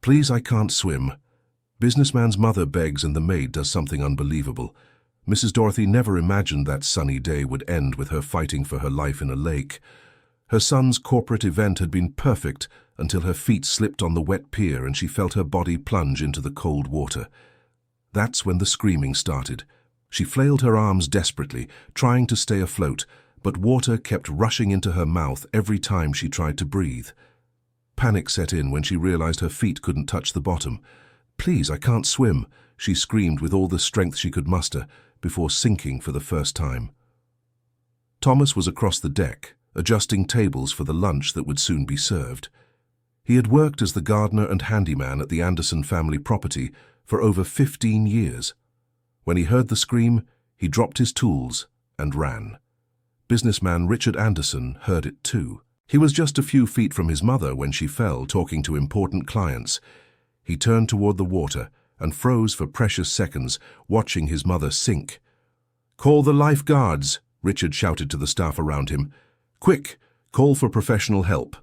Please, I can't swim. Businessman's mother begs and the maid does something unbelievable. Mrs. Dorothy never imagined that sunny day would end with her fighting for her life in a lake. Her son's corporate event had been perfect until her feet slipped on the wet pier and she felt her body plunge into the cold water. That's when the screaming started. She flailed her arms desperately, trying to stay afloat, but water kept rushing into her mouth every time she tried to breathe. Panic set in when she realized her feet couldn't touch the bottom. Please, I can't swim, she screamed with all the strength she could muster before sinking for the first time. Thomas was across the deck, adjusting tables for the lunch that would soon be served. He had worked as the gardener and handyman at the Anderson family property for over 15 years. When he heard the scream, he dropped his tools and ran. Businessman Richard Anderson heard it too. He was just a few feet from his mother when she fell, talking to important clients. He turned toward the water and froze for precious seconds, watching his mother sink. "Call the lifeguards," Richard shouted to the staff around him. "Quick, call for professional help."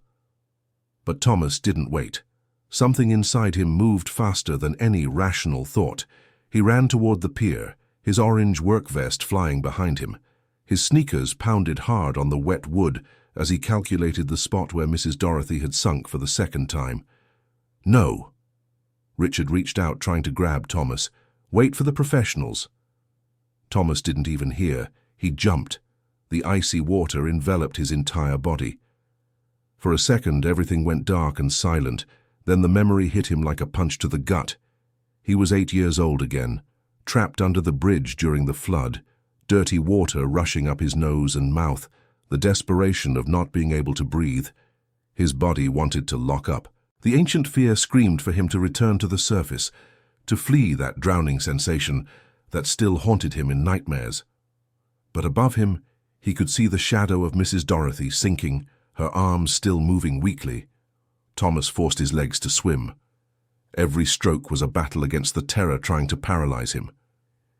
But Thomas didn't wait. Something inside him moved faster than any rational thought. He ran toward the pier, his orange work vest flying behind him. His sneakers pounded hard on the wet wood as he calculated the spot where Mrs. Dorothy had sunk for the second time. "No." Richard reached out, trying to grab Thomas. "Wait for the professionals." Thomas didn't even hear. He jumped. The icy water enveloped his entire body. For a second, everything went dark and silent. Then the memory hit him like a punch to the gut. He was 8 years old again, trapped under the bridge during the flood, dirty water rushing up his nose and mouth, the desperation of not being able to breathe. His body wanted to lock up. The ancient fear screamed for him to return to the surface, to flee that drowning sensation that still haunted him in nightmares. But above him, he could see the shadow of Mrs. Dorothy sinking, her arms still moving weakly. Thomas forced his legs to swim. Every stroke was a battle against the terror trying to paralyze him.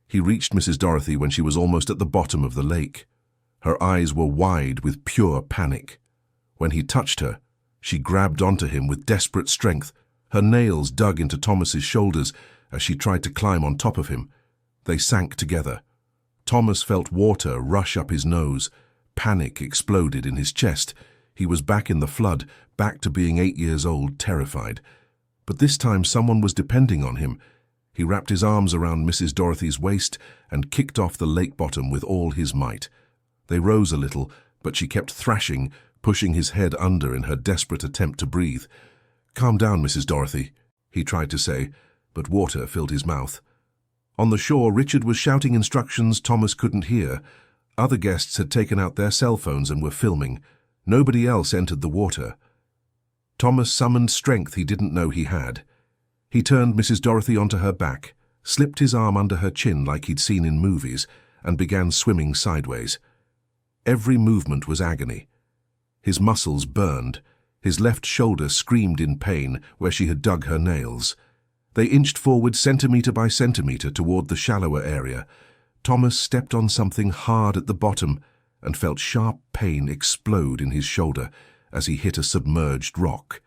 He reached Mrs. Dorothy when she was almost at the bottom of the lake. Her eyes were wide with pure panic. When he touched her, she grabbed onto him with desperate strength. Her nails dug into Thomas's shoulders as she tried to climb on top of him. They sank together. Thomas felt water rush up his nose. Panic exploded in his chest. He was back in the flood, back to being 8 years old, terrified. But this time someone was depending on him. He wrapped his arms around Mrs. Dorothy's waist and kicked off the lake bottom with all his might. They rose a little, but she kept thrashing, pushing his head under in her desperate attempt to breathe. "Calm down, Mrs. Dorothy," he tried to say, but water filled his mouth. On the shore, Richard was shouting instructions Thomas couldn't hear. Other guests had taken out their cell phones and were filming. Nobody else entered the water. Thomas summoned strength he didn't know he had. He turned Mrs. Dorothy onto her back, slipped his arm under her chin like he'd seen in movies, and began swimming sideways. Every movement was agony. His muscles burned. His left shoulder screamed in pain where she had dug her nails. They inched forward centimeter by centimeter toward the shallower area. Thomas stepped on something hard at the bottom and felt sharp pain explode in his shoulder as he hit a submerged rock.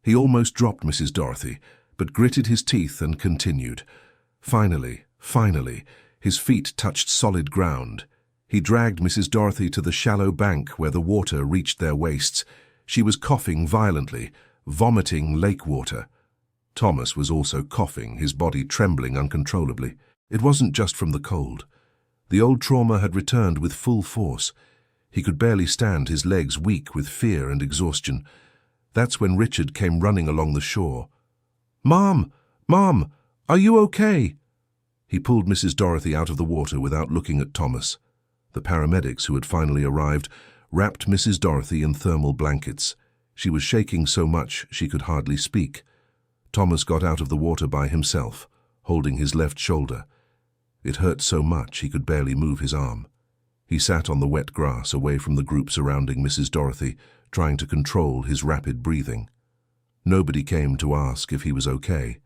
He almost dropped Mrs. Dorothy, but gritted his teeth and continued. Finally, his feet touched solid ground. He dragged Mrs. Dorothy to the shallow bank where the water reached their waists. She was coughing violently, vomiting lake water. Thomas was also coughing, his body trembling uncontrollably. It wasn't just from the cold. The old trauma had returned with full force. He could barely stand, his legs weak with fear and exhaustion. That's when Richard came running along the shore. "Mom! Mom! Are you okay?" He pulled Mrs. Dorothy out of the water without looking at Thomas. The paramedics, who had finally arrived, wrapped Mrs. Dorothy in thermal blankets. She was shaking so much she could hardly speak. Thomas got out of the water by himself, holding his left shoulder. It hurt so much he could barely move his arm. He sat on the wet grass away from the group surrounding Mrs. Dorothy, trying to control his rapid breathing. Nobody came to ask if he was okay.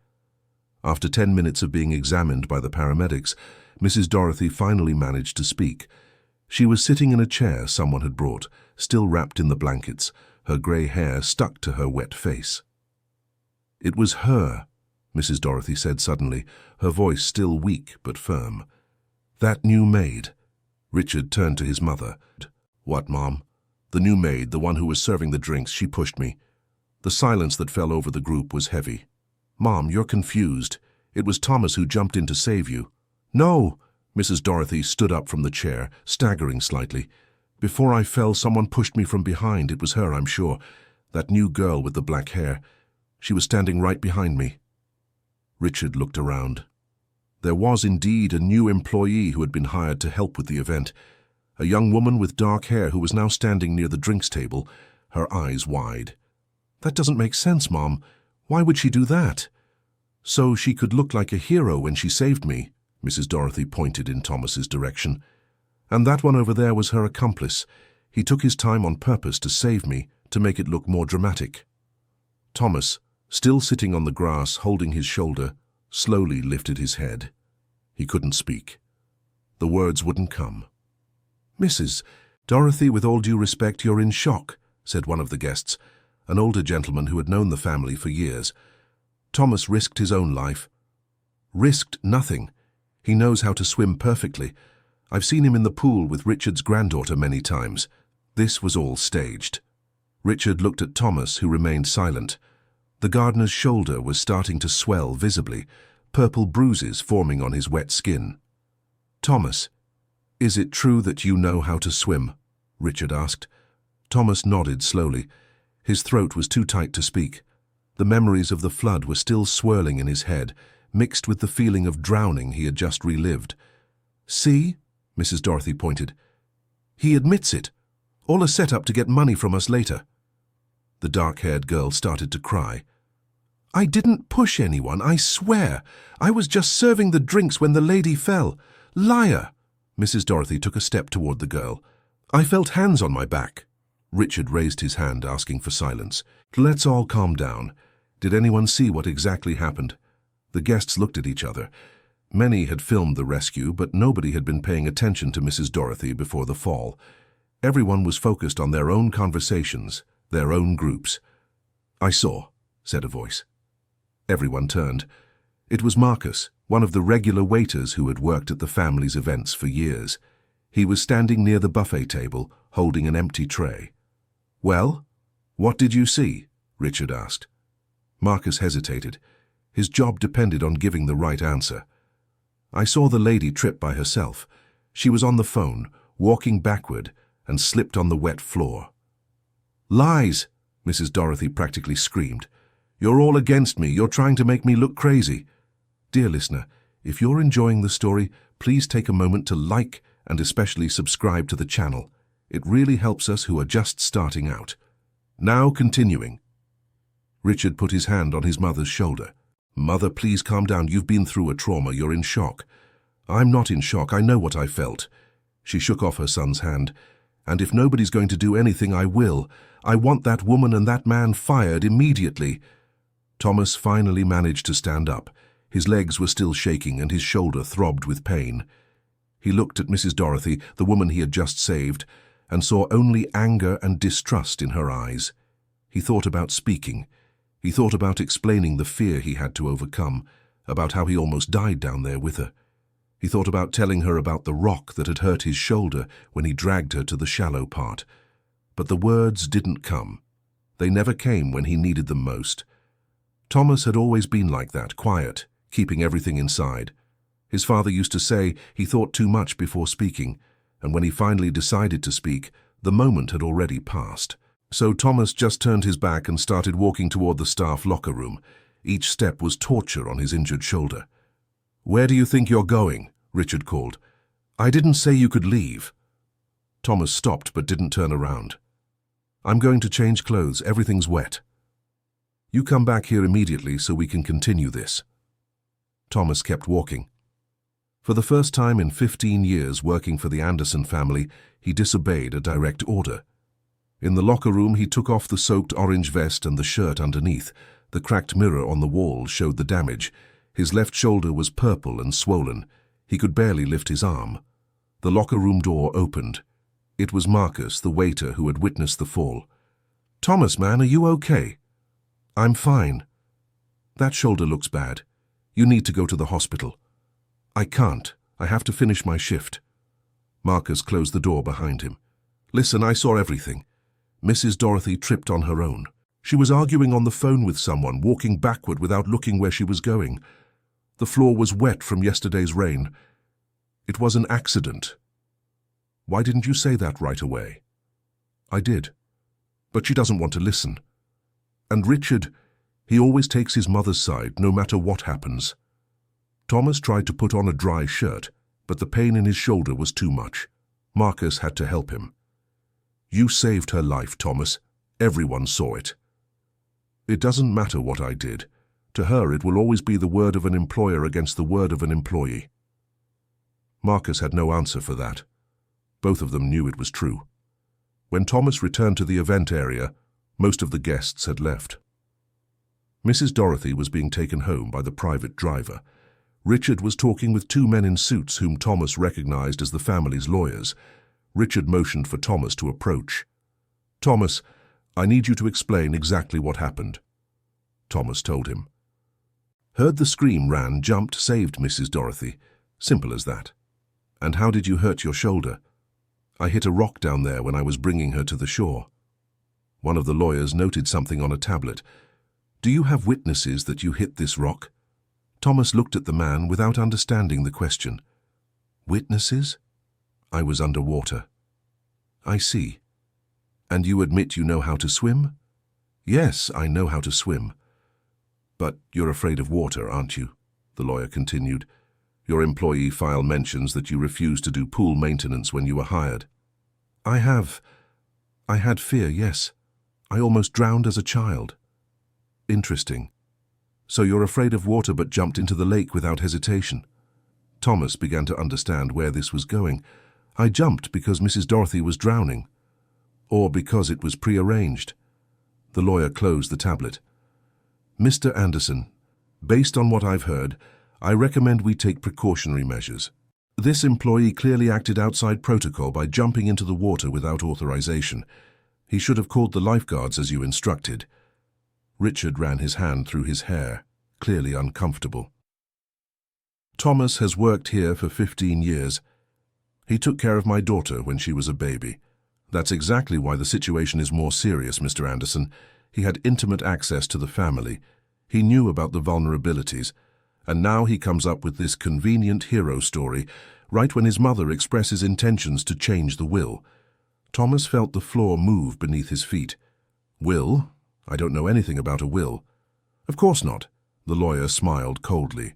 After 10 minutes of being examined by the paramedics, Mrs. Dorothy finally managed to speak. She was sitting in a chair someone had brought, still wrapped in the blankets, her grey hair stuck to her wet face. It was her, Mrs. Dorothy said suddenly, her voice still weak but firm. That new maid. Richard turned to his mother. What, Mom? The new maid, the one who was serving the drinks, she pushed me. The silence that fell over the group was heavy. Mom, you're confused. It was Thomas who jumped in to save you. No! Mrs. Dorothy stood up from the chair, staggering slightly. Before I fell, someone pushed me from behind. It was her, I'm sure. That new girl with the black hair. She was standing right behind me. Richard looked around. There was indeed a new employee who had been hired to help with the event. A young woman with dark hair who was now standing near the drinks table, her eyes wide. That doesn't make sense, Mom. Why would she do that? So she could look like a hero when she saved me, Mrs. Dorothy pointed in Thomas's direction. And that one over there was her accomplice. He took his time on purpose to save me, to make it look more dramatic. Thomas, still sitting on the grass holding his shoulder, slowly lifted his head. He couldn't speak. The words wouldn't come. Mrs. Dorothy, with all due respect, you're in shock, said one of the guests, an older gentleman who had known the family for years. Thomas risked his own life. Risked nothing. He knows how to swim perfectly. I've seen him in the pool with Richard's granddaughter many times. This was all staged. Richard looked at Thomas, who remained silent. The gardener's shoulder was starting to swell visibly, purple bruises forming on his wet skin. Thomas, is it true that you know how to swim? Richard asked. Thomas nodded slowly. His throat was too tight to speak. The memories of the flood were still swirling in his head, mixed with the feeling of drowning he had just relived. See? Mrs. Dorothy pointed. He admits it. All a set-up to get money from us later. The dark-haired girl started to cry. I didn't push anyone, I swear. I was just serving the drinks when the lady fell. Liar! Mrs. Dorothy took a step toward the girl. I felt hands on my back. Richard raised his hand, asking for silence. Let's all calm down. Did anyone see what exactly happened? The guests looked at each other. Many had filmed the rescue, but nobody had been paying attention to Mrs. Dorothy before the fall. Everyone was focused on their own conversations, their own groups. I saw, said a voice. Everyone turned. It was Marcus, one of the regular waiters who had worked at the family's events for years. He was standing near the buffet table, holding an empty tray. Well, what did you see? Richard asked. Marcus hesitated. His job depended on giving the right answer. I saw the lady trip by herself. She was on the phone, walking backward, and slipped on the wet floor. Lies! Mrs. Dorothy practically screamed. You're all against me. You're trying to make me look crazy. Dear listener, if you're enjoying the story, please take a moment to like and especially subscribe to the channel. It really helps us who are just starting out. Now continuing. Richard put his hand on his mother's shoulder. Mother, please calm down. You've been through a trauma. You're in shock. I'm not in shock. I know what I felt. She shook off her son's hand. And if nobody's going to do anything, I will. I want that woman and that man fired immediately. Thomas finally managed to stand up. His legs were still shaking and his shoulder throbbed with pain. He looked at Mrs. Dorothy, the woman he had just saved, and saw only anger and distrust in her eyes. He thought about speaking. He thought about explaining the fear he had to overcome, about how he almost died down there with her. He thought about telling her about the rock that had hurt his shoulder when he dragged her to the shallow part. But the words didn't come. They never came when he needed them most. Thomas had always been like that, quiet, keeping everything inside. His father used to say he thought too much before speaking, and when he finally decided to speak, the moment had already passed. So Thomas just turned his back and started walking toward the staff locker room. Each step was torture on his injured shoulder. Where do you think you're going? Richard called. I didn't say you could leave. Thomas stopped but didn't turn around. I'm going to change clothes. Everything's wet. You come back here immediately so we can continue this. Thomas kept walking. For the first time in 15 years working for the Anderson family, he disobeyed a direct order. In the locker room, he took off the soaked orange vest and the shirt underneath. The cracked mirror on the wall showed the damage. His left shoulder was purple and swollen. He could barely lift his arm. The locker room door opened. It was Marcus, the waiter, who had witnessed the fall. Thomas, man, are you okay? I'm fine. That shoulder looks bad. You need to go to the hospital. I can't. I have to finish my shift. Marcus closed the door behind him. Listen, I saw everything. Mrs. Dorothy tripped on her own. She was arguing on the phone with someone, walking backward without looking where she was going. The floor was wet from yesterday's rain. It was an accident. Why didn't you say that right away? I did. But she doesn't want to listen. And Richard, he always takes his mother's side, no matter what happens. Thomas tried to put on a dry shirt, but the pain in his shoulder was too much. Marcus had to help him. You saved her life, Thomas. Everyone saw it. It doesn't matter what I did. To her, it will always be the word of an employer against the word of an employee. Marcus had no answer for that. Both of them knew it was true. When Thomas returned to the event area, most of the guests had left. Mrs. Dorothy was being taken home by the private driver. Richard was talking with two men in suits whom Thomas recognized as the family's lawyers. Richard motioned for Thomas to approach. Thomas, I need you to explain exactly what happened. Thomas told him. Heard the scream, ran, jumped, saved Mrs. Dorothy. Simple as that. And how did you hurt your shoulder? I hit a rock down there when I was bringing her to the shore. One of the lawyers noted something on a tablet. Do you have witnesses that you hit this rock? Thomas looked at the man without understanding the question. Witnesses? I was underwater. I see. And you admit you know how to swim? Yes, I know how to swim. But you're afraid of water, aren't you? The lawyer continued. Your employee file mentions that you refused to do pool maintenance when you were hired. I had fear, yes. I almost drowned as a child. Interesting. So you're afraid of water but jumped into the lake without hesitation. Thomas began to understand where this was going. I jumped because Mrs. Dorothy was drowning. Or because it was prearranged. The lawyer closed the tablet. Mr. Anderson, based on what I've heard, I recommend we take precautionary measures. This employee clearly acted outside protocol by jumping into the water without authorization. He should have called the lifeguards as you instructed. Richard ran his hand through his hair, clearly uncomfortable. Thomas has worked here for 15 years. He took care of my daughter when she was a baby. That's exactly why the situation is more serious, Mr. Anderson. He had intimate access to the family. He knew about the vulnerabilities. And now he comes up with this convenient hero story, right when his mother expresses intentions to change the will. Thomas felt the floor move beneath his feet. Will? I don't know anything about a will. Of course not. The lawyer smiled coldly.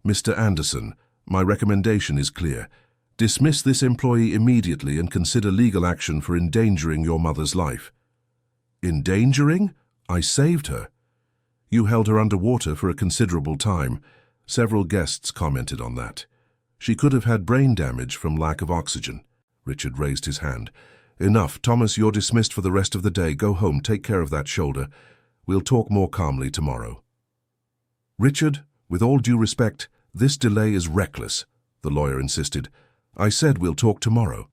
Mr. Anderson, my recommendation is clear. Dismiss this employee immediately and consider legal action for endangering your mother's life. Endangering? I saved her. You held her underwater for a considerable time. Several guests commented on that. She could have had brain damage from lack of oxygen. Richard raised his hand. Enough, Thomas, you're dismissed for the rest of the day. Go home, take care of that shoulder. We'll talk more calmly tomorrow. Richard, with all due respect, this delay is reckless, the lawyer insisted. I said we'll talk tomorrow.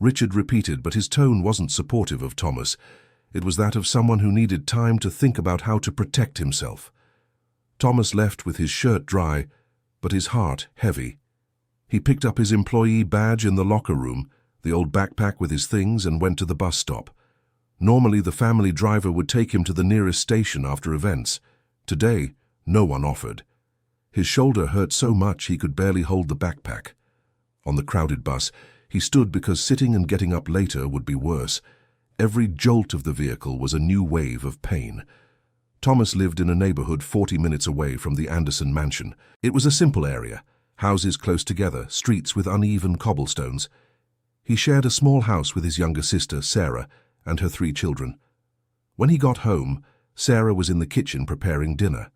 Richard repeated, but his tone wasn't supportive of Thomas. It was that of someone who needed time to think about how to protect himself. Thomas left with his shirt dry, but his heart heavy. He picked up his employee badge in the locker room, the old backpack with his things, and went to the bus stop. Normally, the family driver would take him to the nearest station after events. Today, no one offered. His shoulder hurt so much he could barely hold the backpack. On the crowded bus, he stood because sitting and getting up later would be worse. Every jolt of the vehicle was a new wave of pain. Thomas lived in a neighborhood 40 minutes away from the Anderson mansion. It was a simple area, houses close together, streets with uneven cobblestones. He shared a small house with his younger sister, Sarah, and her 3 children. When he got home, Sarah was in the kitchen preparing dinner.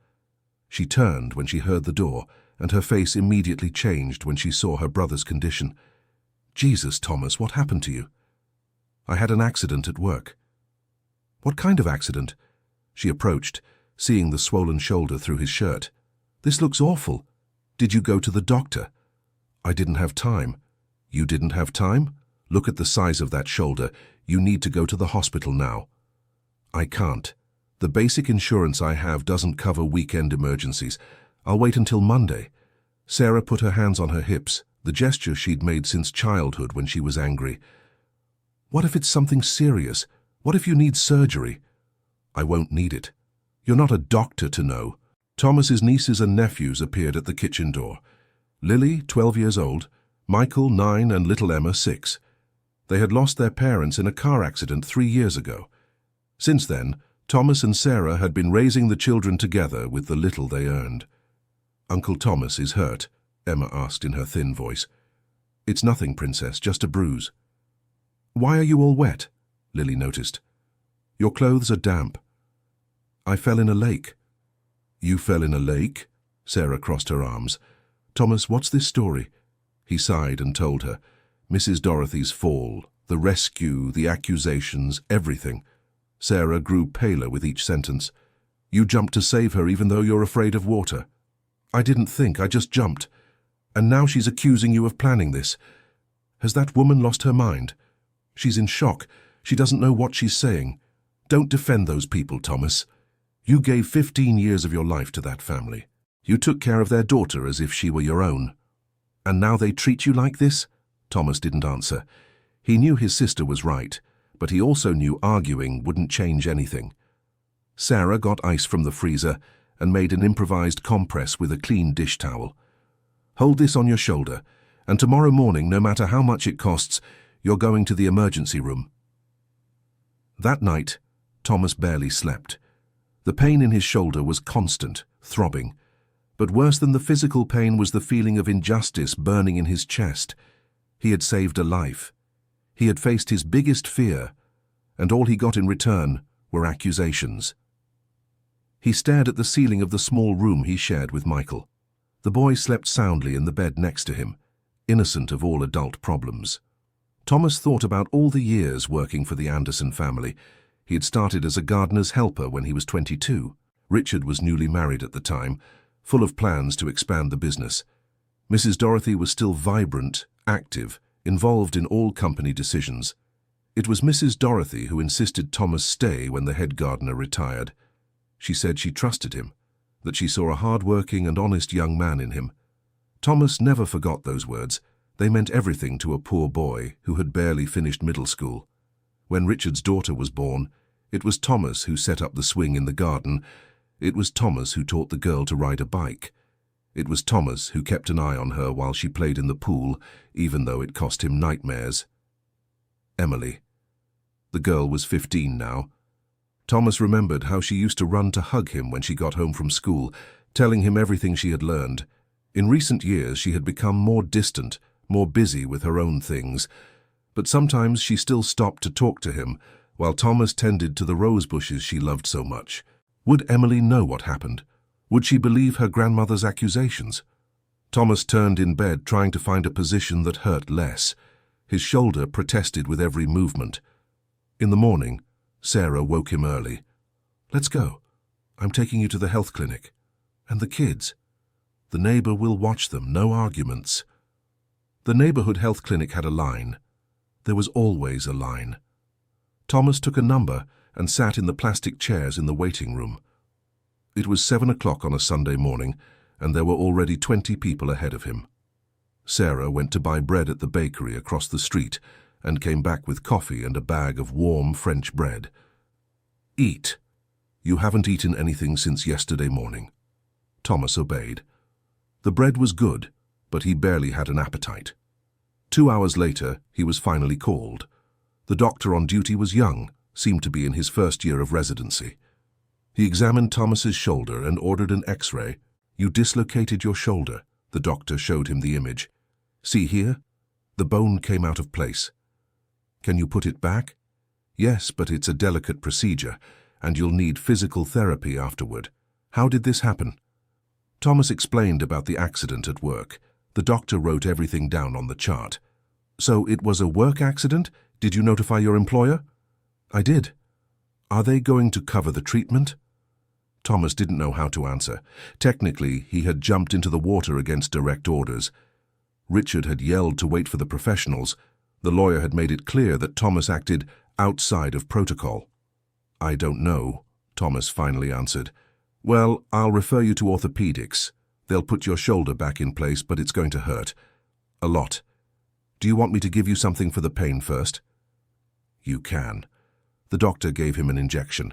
She turned when she heard the door, and her face immediately changed when she saw her brother's condition. Jesus, Thomas, what happened to you? I had an accident at work. What kind of accident? She approached, seeing the swollen shoulder through his shirt. This looks awful. Did you go to the doctor? I didn't have time. You didn't have time? Look at the size of that shoulder. You need to go to the hospital now. I can't. The basic insurance I have doesn't cover weekend emergencies. I'll wait until Monday. Sarah put her hands on her hips, the gesture she'd made since childhood when she was angry. What if it's something serious? What if you need surgery? I won't need it. You're not a doctor to know. Thomas's nieces and nephews appeared at the kitchen door. Lily, 12 years old, Michael, 9, and little Emma, 6. They had lost their parents in a car accident 3 years ago. Since then, Thomas and Sarah had been raising the children together with the little they earned. "Uncle Thomas is hurt?" Emma asked in her thin voice. "It's nothing, Princess, just a bruise." "Why are you all wet?" Lily noticed. "Your clothes are damp." "I fell in a lake." "You fell in a lake?" Sarah crossed her arms. "Thomas, what's this story?" He sighed and told her. Mrs. Dorothy's fall, the rescue, the accusations, everything. Sarah grew paler with each sentence. "You jumped to save her even though you're afraid of water." "I didn't think, I just jumped. And now she's accusing you of planning this. Has that woman lost her mind? She's in shock. She doesn't know what she's saying. Don't defend those people, Thomas. You gave 15 years of your life to that family. You took care of their daughter as if she were your own. And now they treat you like this?" Thomas didn't answer. He knew his sister was right, but he also knew arguing wouldn't change anything. Sarah got ice from the freezer and made an improvised compress with a clean dish towel. "Hold this on your shoulder, and tomorrow morning, no matter how much it costs, you're going to the emergency room." That night, Thomas barely slept. The pain in his shoulder was constant, throbbing. But worse than the physical pain was the feeling of injustice burning in his chest. He had saved a life. He had faced his biggest fear, and all he got in return were accusations. He stared at the ceiling of the small room he shared with Michael. The boy slept soundly in the bed next to him, innocent of all adult problems. Thomas thought about all the years working for the Anderson family. He had started as a gardener's helper when he was 22. Richard was newly married at the time, full of plans to expand the business. Mrs. Dorothy was still vibrant, active, involved in all company decisions. It was Mrs. Dorothy who insisted Thomas stay when the head gardener retired. She said she trusted him, that she saw a hard-working and honest young man in him. Thomas never forgot those words. They meant everything to a poor boy who had barely finished middle school. When Richard's daughter was born, it was Thomas who set up the swing in the garden. It was Thomas who taught the girl to ride a bike. It was Thomas who kept an eye on her while she played in the pool, even though it cost him nightmares. Emily. The girl was 15 now. Thomas remembered how she used to run to hug him when she got home from school, telling him everything she had learned. In recent years, she had become more distant, more busy with her own things, but sometimes she still stopped to talk to him, while Thomas tended to the rose bushes she loved so much. Would Emily know what happened? Would she believe her grandmother's accusations? Thomas turned in bed, trying to find a position that hurt less. His shoulder protested with every movement. In the morning, Sarah woke him early. "Let's go. I'm taking you to the health clinic. And the kids. The neighbor will watch them, no arguments." The neighborhood health clinic had a line. There was always a line. Thomas took a number and sat in the plastic chairs in the waiting room. It was 7 o'clock on a Sunday morning, and there were already 20 people ahead of him. Sarah went to buy bread at the bakery across the street and came back with coffee and a bag of warm French bread. "Eat. You haven't eaten anything since yesterday morning." Thomas obeyed. The bread was good, but he barely had an appetite. 2 hours later, he was finally called. The doctor on duty was young, seemed to be in his first year of residency. He examined Thomas's shoulder and ordered an X-ray. "You dislocated your shoulder." The doctor showed him the image. "See here? The bone came out of place. Can you put it back?" "Yes, but it's a delicate procedure, and you'll need physical therapy afterward." "How did this happen?" Thomas explained about the accident at work. The doctor wrote everything down on the chart. "So it was a work accident? Did you notify your employer?" "I did." "Are they going to cover the treatment?" Thomas didn't know how to answer. Technically, he had jumped into the water against direct orders. Richard had yelled to wait for the professionals. The lawyer had made it clear that Thomas acted outside of protocol. "I don't know," Thomas finally answered. Well, I'll refer you to orthopedics. They'll put your shoulder back in place, but it's going to hurt. A lot. Do you want me to give you something for the pain first? You can. The doctor gave him an injection.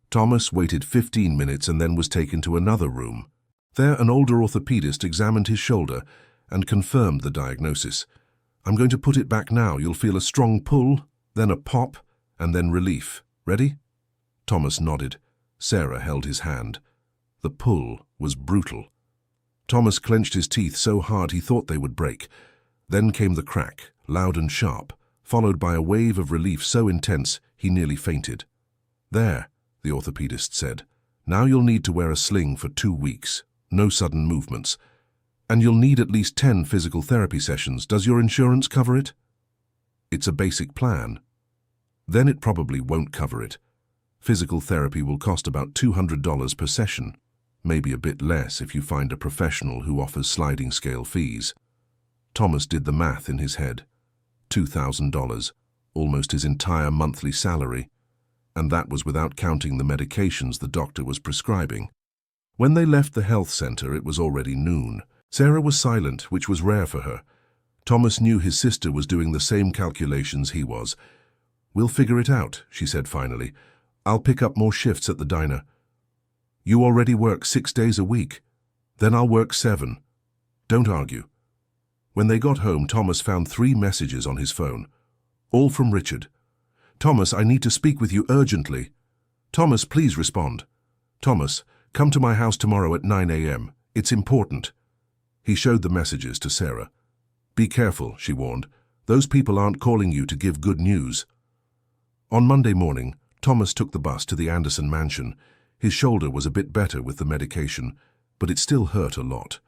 Thomas waited 15 minutes and then was taken to another room. There, an older orthopedist examined his shoulder and confirmed the diagnosis. I'm going to put it back now. You'll feel a strong pull, then a pop, and then relief. Ready? Thomas nodded. Sarah held his hand. The pull was brutal. Thomas clenched his teeth so hard he thought they would break. Then came the crack, loud and sharp, followed by a wave of relief so intense he nearly fainted. There, the orthopedist said. Now you'll need to wear a sling for 2 weeks. No sudden movements. And you'll need at least 10 physical therapy sessions. Does your insurance cover it? It's a basic plan. Then it probably won't cover it. Physical therapy will cost about $200 per session. Maybe a bit less if you find a professional who offers sliding scale fees. Thomas did the math in his head. $2,000, almost his entire monthly salary. And that was without counting the medications the doctor was prescribing. When they left the health center, it was already noon. Sarah was silent, which was rare for her. Thomas knew his sister was doing the same calculations he was. We'll figure it out, she said finally. I'll pick up more shifts at the diner. You already work 6 days a week. Then I'll work 7. Don't argue. When they got home, Thomas found 3 messages on his phone. All from Richard. Thomas, I need to speak with you urgently. Thomas, please respond. Thomas, come to my house tomorrow at 9 a.m. It's important. He showed the messages to Sarah. Be careful, she warned. Those people aren't calling you to give good news. On Monday morning, Thomas took the bus to the Anderson mansion. His shoulder was a bit better with the medication, but it still hurt a lot.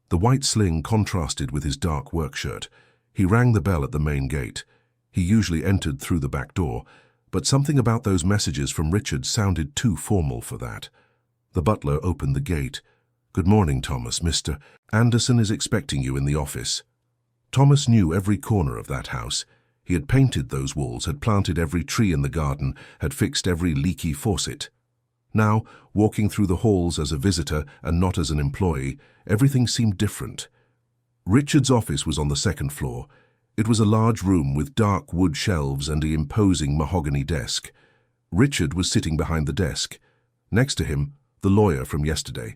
The white sling contrasted with his dark work shirt. He rang the bell at the main gate. He usually entered through the back door, but something about those messages from Richard sounded too formal for that. The butler opened the gate. Good morning, Thomas. Mr. Anderson is expecting you in the office. Thomas knew every corner of that house. He had painted those walls, had planted every tree in the garden, had fixed every leaky faucet. Now, walking through the halls as a visitor and not as an employee, everything seemed different. Richard's office was on the 2nd floor. It was a large room with dark wood shelves and an imposing mahogany desk. Richard was sitting behind the desk. Next to him, the lawyer from yesterday.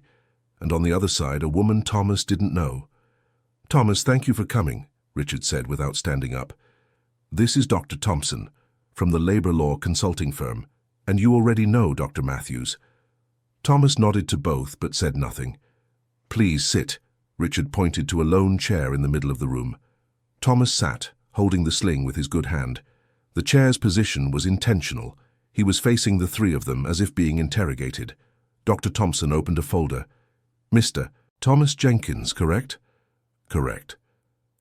And on the other side, a woman Thomas didn't know. Thomas, thank you for coming, Richard said without standing up. This is Dr. Thompson, from the labor law consulting firm, and you already know Dr. Matthews. Thomas nodded to both but said nothing. Please sit. Richard pointed to a lone chair in the middle of the room. Thomas sat, holding the sling with his good hand. The chair's position was intentional. He was facing the 3 of them as if being interrogated. Dr. Thompson opened a folder. Mr. Thomas Jenkins, correct? Correct.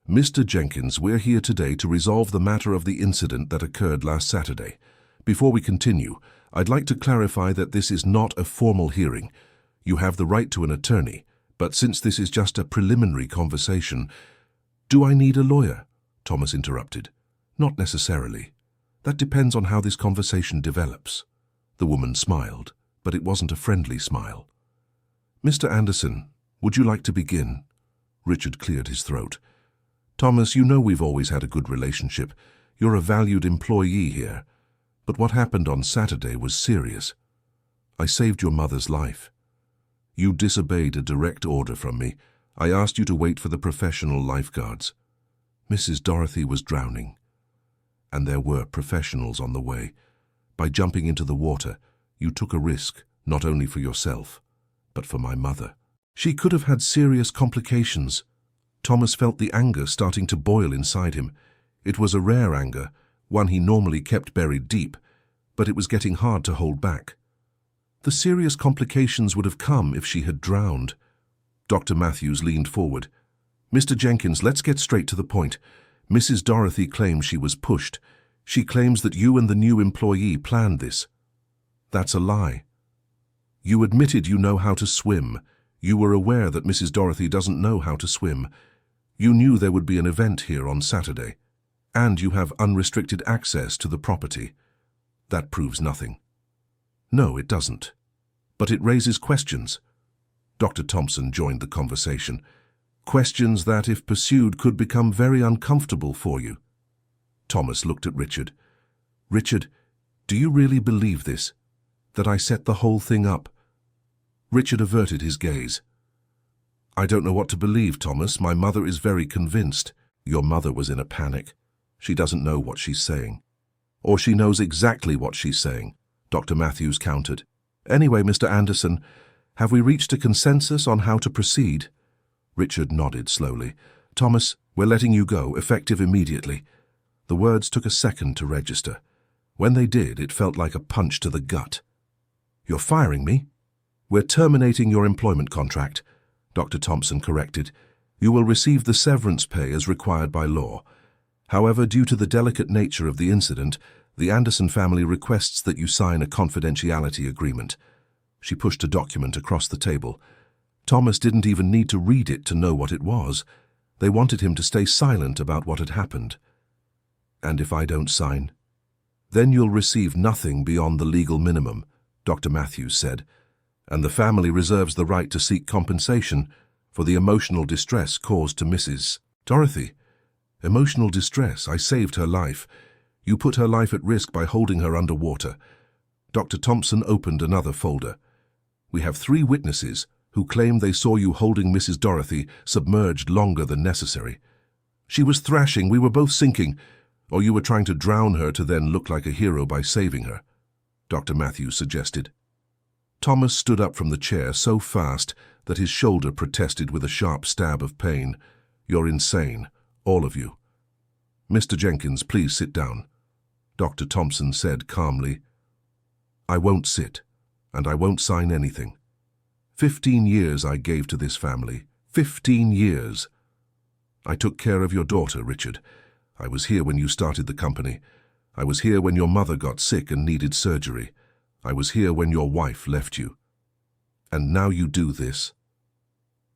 Mr. Jenkins, we're here today to resolve the matter of the incident that occurred last Saturday. Before we continue, I'd like to clarify that this is not a formal hearing. You have the right to an attorney, but since this is just a preliminary conversation... Do I need a lawyer? Thomas interrupted. Not necessarily. That depends on how this conversation develops. The woman smiled, but it wasn't a friendly smile. Mr. Anderson, would you like to begin? Richard cleared his throat. Thomas, you know we've always had a good relationship. You're a valued employee here. But what happened on Saturday was serious. I saved your mother's life. You disobeyed a direct order from me. I asked you to wait for the professional lifeguards. Mrs. Dorothy was drowning. And there were professionals on the way. By jumping into the water, you took a risk, not only for yourself, but for my mother. She could have had serious complications. Thomas felt the anger starting to boil inside him. It was a rare anger, one he normally kept buried deep, but it was getting hard to hold back. The serious complications would have come if she had drowned. Dr. Matthews leaned forward. Mr. Jenkins, let's get straight to the point. Mrs. Dorothy claims she was pushed. She claims that you and the new employee planned this. That's a lie. You admitted you know how to swim. You were aware that Mrs. Dorothy doesn't know how to swim. You knew there would be an event here on Saturday. And you have unrestricted access to the property. That proves nothing. No, it doesn't. But it raises questions. Dr. Thompson joined the conversation. Questions that, if pursued, could become very uncomfortable for you. Thomas looked at Richard. Richard, do you really believe this? That I set the whole thing up? Richard averted his gaze. I don't know what to believe, Thomas. My mother is very convinced. Your mother was in a panic. She doesn't know what she's saying. Or she knows exactly what she's saying, Dr. Matthews countered. Anyway, Mr. Anderson, have we reached a consensus on how to proceed? Richard nodded slowly. Thomas, we're letting you go, effective immediately. The words took a second to register. When they did, it felt like a punch to the gut. You're firing me? We're terminating your employment contract, Dr. Thompson corrected. You will receive the severance pay as required by law. However, due to the delicate nature of the incident, the Anderson family requests that you sign a confidentiality agreement. She pushed a document across the table. Thomas didn't even need to read it to know what it was. They wanted him to stay silent about what had happened. And if I don't sign? Then you'll receive nothing beyond the legal minimum, Dr. Matthews said, and the family reserves the right to seek compensation for the emotional distress caused to Mrs. Dorothy. Emotional distress. I saved her life. You put her life at risk by holding her underwater. Dr. Thompson opened another folder. We have 3 witnesses who claim they saw you holding Mrs. Dorothy submerged longer than necessary. She was thrashing, we were both sinking, or you were trying to drown her to then look like a hero by saving her, Dr. Matthews suggested. Thomas stood up from the chair so fast that his shoulder protested with a sharp stab of pain. You're insane, all of you. Mr. Jenkins, please sit down, Dr. Thompson said calmly. I won't sit, and I won't sign anything. 15 years I gave to this family. 15 years. I took care of your daughter, Richard. I was here when you started the company. I was here when your mother got sick and needed surgery. I was here when your wife left you. And now you do this.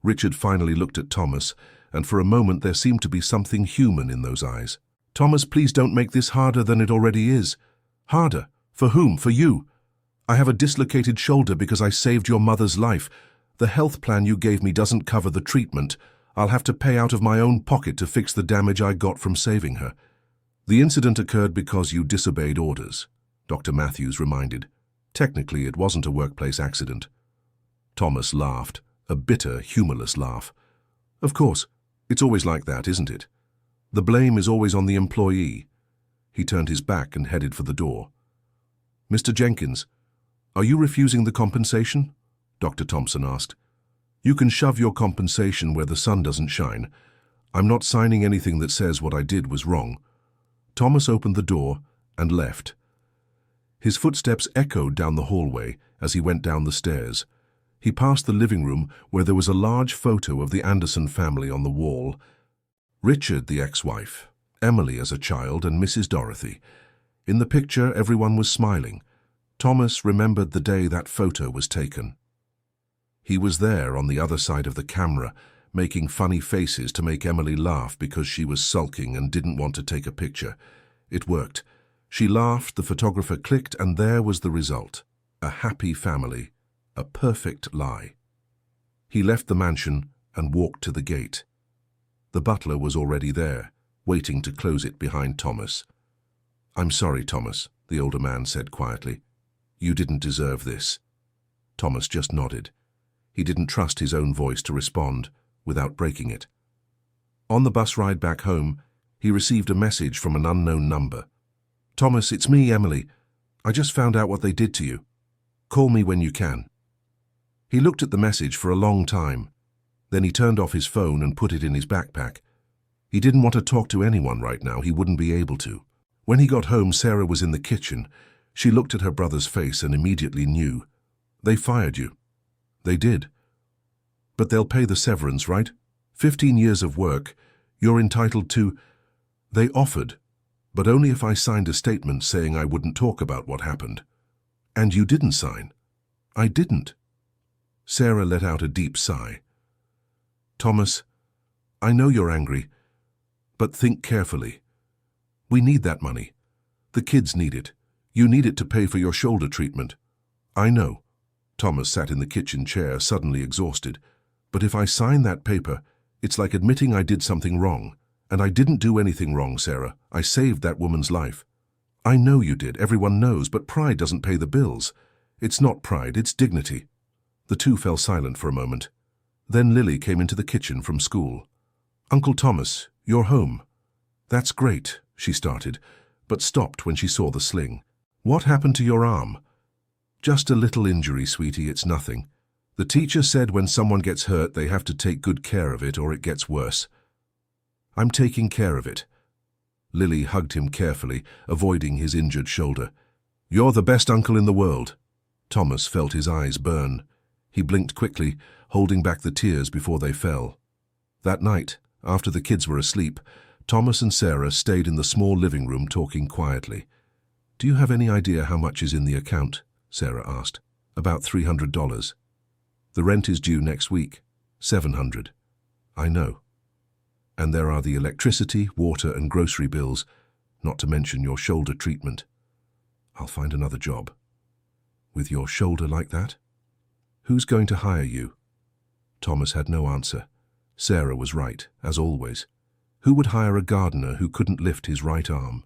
Richard finally looked at Thomas, and for a moment there seemed to be something human in those eyes. Thomas, please don't make this harder than it already is. Harder? For whom? For you? I have a dislocated shoulder because I saved your mother's life. The health plan you gave me doesn't cover the treatment. I'll have to pay out of my own pocket to fix the damage I got from saving her. The incident occurred because you disobeyed orders, Dr. Matthews reminded. Technically, it wasn't a workplace accident. Thomas laughed, a bitter, humorless laugh. Of course, it's always like that, isn't it? The blame is always on the employee. He turned his back and headed for the door. Mr. Jenkins, are you refusing the compensation? Dr. Thompson asked. You can shove your compensation where the sun doesn't shine. I'm not signing anything that says what I did was wrong. Thomas opened the door and left. His footsteps echoed down the hallway as he went down the stairs. He passed the living room where there was a large photo of the Anderson family on the wall. Richard, the ex-wife, Emily as a child, and Mrs. Dorothy. In the picture, everyone was smiling. Thomas remembered the day that photo was taken. He was there on the other side of the camera, making funny faces to make Emily laugh because she was sulking and didn't want to take a picture. It worked. She laughed, the photographer clicked, and there was the result. A happy family. A perfect lie. He left the mansion and walked to the gate. The butler was already there, waiting to close it behind Thomas. I'm sorry, Thomas, the older man said quietly. You didn't deserve this. Thomas just nodded. He didn't trust his own voice to respond without breaking it. On the bus ride back home, he received a message from an unknown number. Thomas, it's me, Emily. I just found out what they did to you. Call me when you can. He looked at the message for a long time. Then he turned off his phone and put it in his backpack. He didn't want to talk to anyone right now. He wouldn't be able to. When he got home, Sarah was in the kitchen. She looked at her brother's face and immediately knew. They fired you. They did. But they'll pay the severance, right? 15 years of work. You're entitled to... They offered, but only if I signed a statement saying I wouldn't talk about what happened. And you didn't sign. I didn't. Sarah let out a deep sigh. Thomas, I know you're angry, but think carefully. We need that money. The kids need it. You need it to pay for your shoulder treatment. I know. Thomas sat in the kitchen chair, suddenly exhausted. But if I sign that paper, it's like admitting I did something wrong. And I didn't do anything wrong, Sarah. I saved that woman's life. I know you did, everyone knows, but pride doesn't pay the bills. It's not pride, it's dignity. The two fell silent for a moment. Then Lily came into the kitchen from school. Uncle Thomas, you're home. That's great, she started, but stopped when she saw the sling. What happened to your arm? Just a little injury, sweetie, it's nothing. The teacher said when someone gets hurt, they have to take good care of it or it gets worse. I'm taking care of it. Lily hugged him carefully, avoiding his injured shoulder. You're the best uncle in the world. Thomas felt his eyes burn. He blinked quickly, holding back the tears before they fell. That night, after the kids were asleep, Thomas and Sarah stayed in the small living room talking quietly. Do you have any idea how much is in the account? Sarah asked. About $300. The rent is due next week. $700. I know. And there are the electricity, water and grocery bills, not to mention your shoulder treatment. I'll find another job. With your shoulder like that? Who's going to hire you? Thomas had no answer. Sarah was right, as always. Who would hire a gardener who couldn't lift his right arm?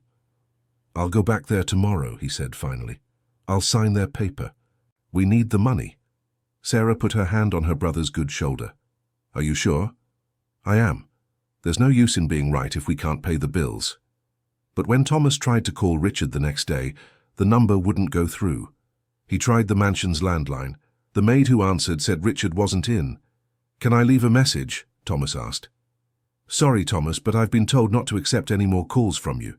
I'll go back there tomorrow, he said finally. I'll sign their paper. We need the money. Sarah put her hand on her brother's good shoulder. Are you sure? I am. There's no use in being right if we can't pay the bills. But when Thomas tried to call Richard the next day, the number wouldn't go through. He tried the mansion's landline. The maid who answered said Richard wasn't in. Can I leave a message? Thomas asked. Sorry, Thomas, but I've been told not to accept any more calls from you.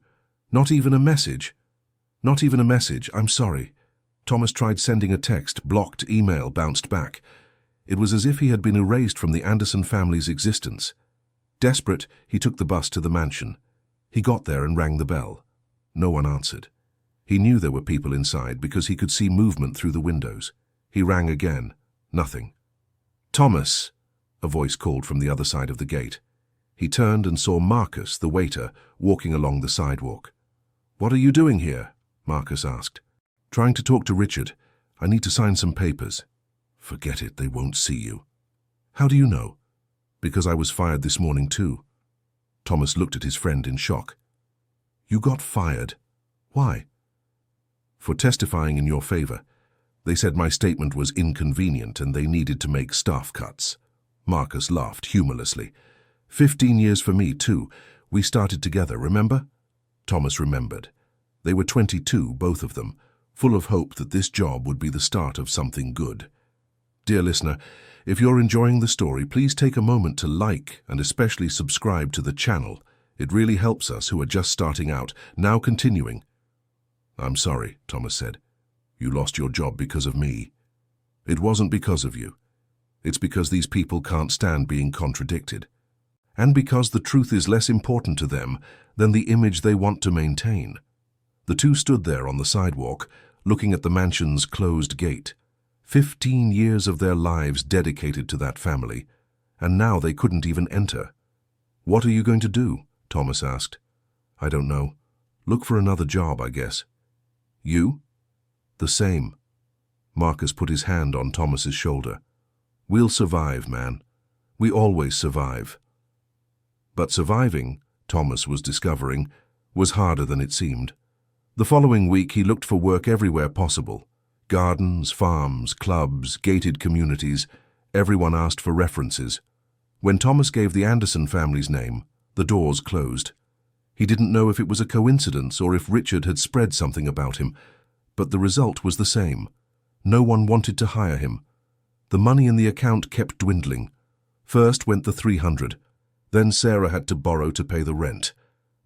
Not even a message? Not even a message, I'm sorry. Thomas tried sending a text, blocked, email bounced back. It was as if he had been erased from the Anderson family's existence. Desperate, he took the bus to the mansion. He got there and rang the bell. No one answered. He knew there were people inside because he could see movement through the windows. He rang again. Nothing. Thomas, a voice called from the other side of the gate. He turned and saw Marcus, the waiter, walking along the sidewalk. What are you doing here? Marcus asked. Trying to talk to Richard. I need to sign some papers. Forget it, they won't see you. How do you know? Because I was fired this morning too. Thomas looked at his friend in shock. You got fired? Why? For testifying in your favor. They said my statement was inconvenient and they needed to make staff cuts. Marcus laughed humorlessly. 15 years for me too. We started together, remember? Thomas remembered. They were 22, both of them, full of hope that this job would be the start of something good. Dear listener, if you're enjoying the story, please take a moment to like and especially subscribe to the channel. It really helps us who are just starting out. Now continuing. I'm sorry, Thomas said. You lost your job because of me. It wasn't because of you. It's because these people can't stand being contradicted. And because the truth is less important to them than the image they want to maintain. The two stood there on the sidewalk, looking at the mansion's closed gate. 15 years of their lives dedicated to that family, and now they couldn't even enter. What are you going to do? Thomas asked. I don't know. Look for another job, I guess. You? The same. Marcus put his hand on Thomas's shoulder. We'll survive, man. We always survive. But surviving, Thomas was discovering, was harder than it seemed. The following week he looked for work everywhere possible. Gardens, farms, clubs, gated communities. Everyone asked for references. When Thomas gave the Anderson family's name, the doors closed. He didn't know if it was a coincidence or if Richard had spread something about him, but the result was the same. No one wanted to hire him. The money in the account kept dwindling. First went the $300. Then Sarah had to borrow to pay the rent.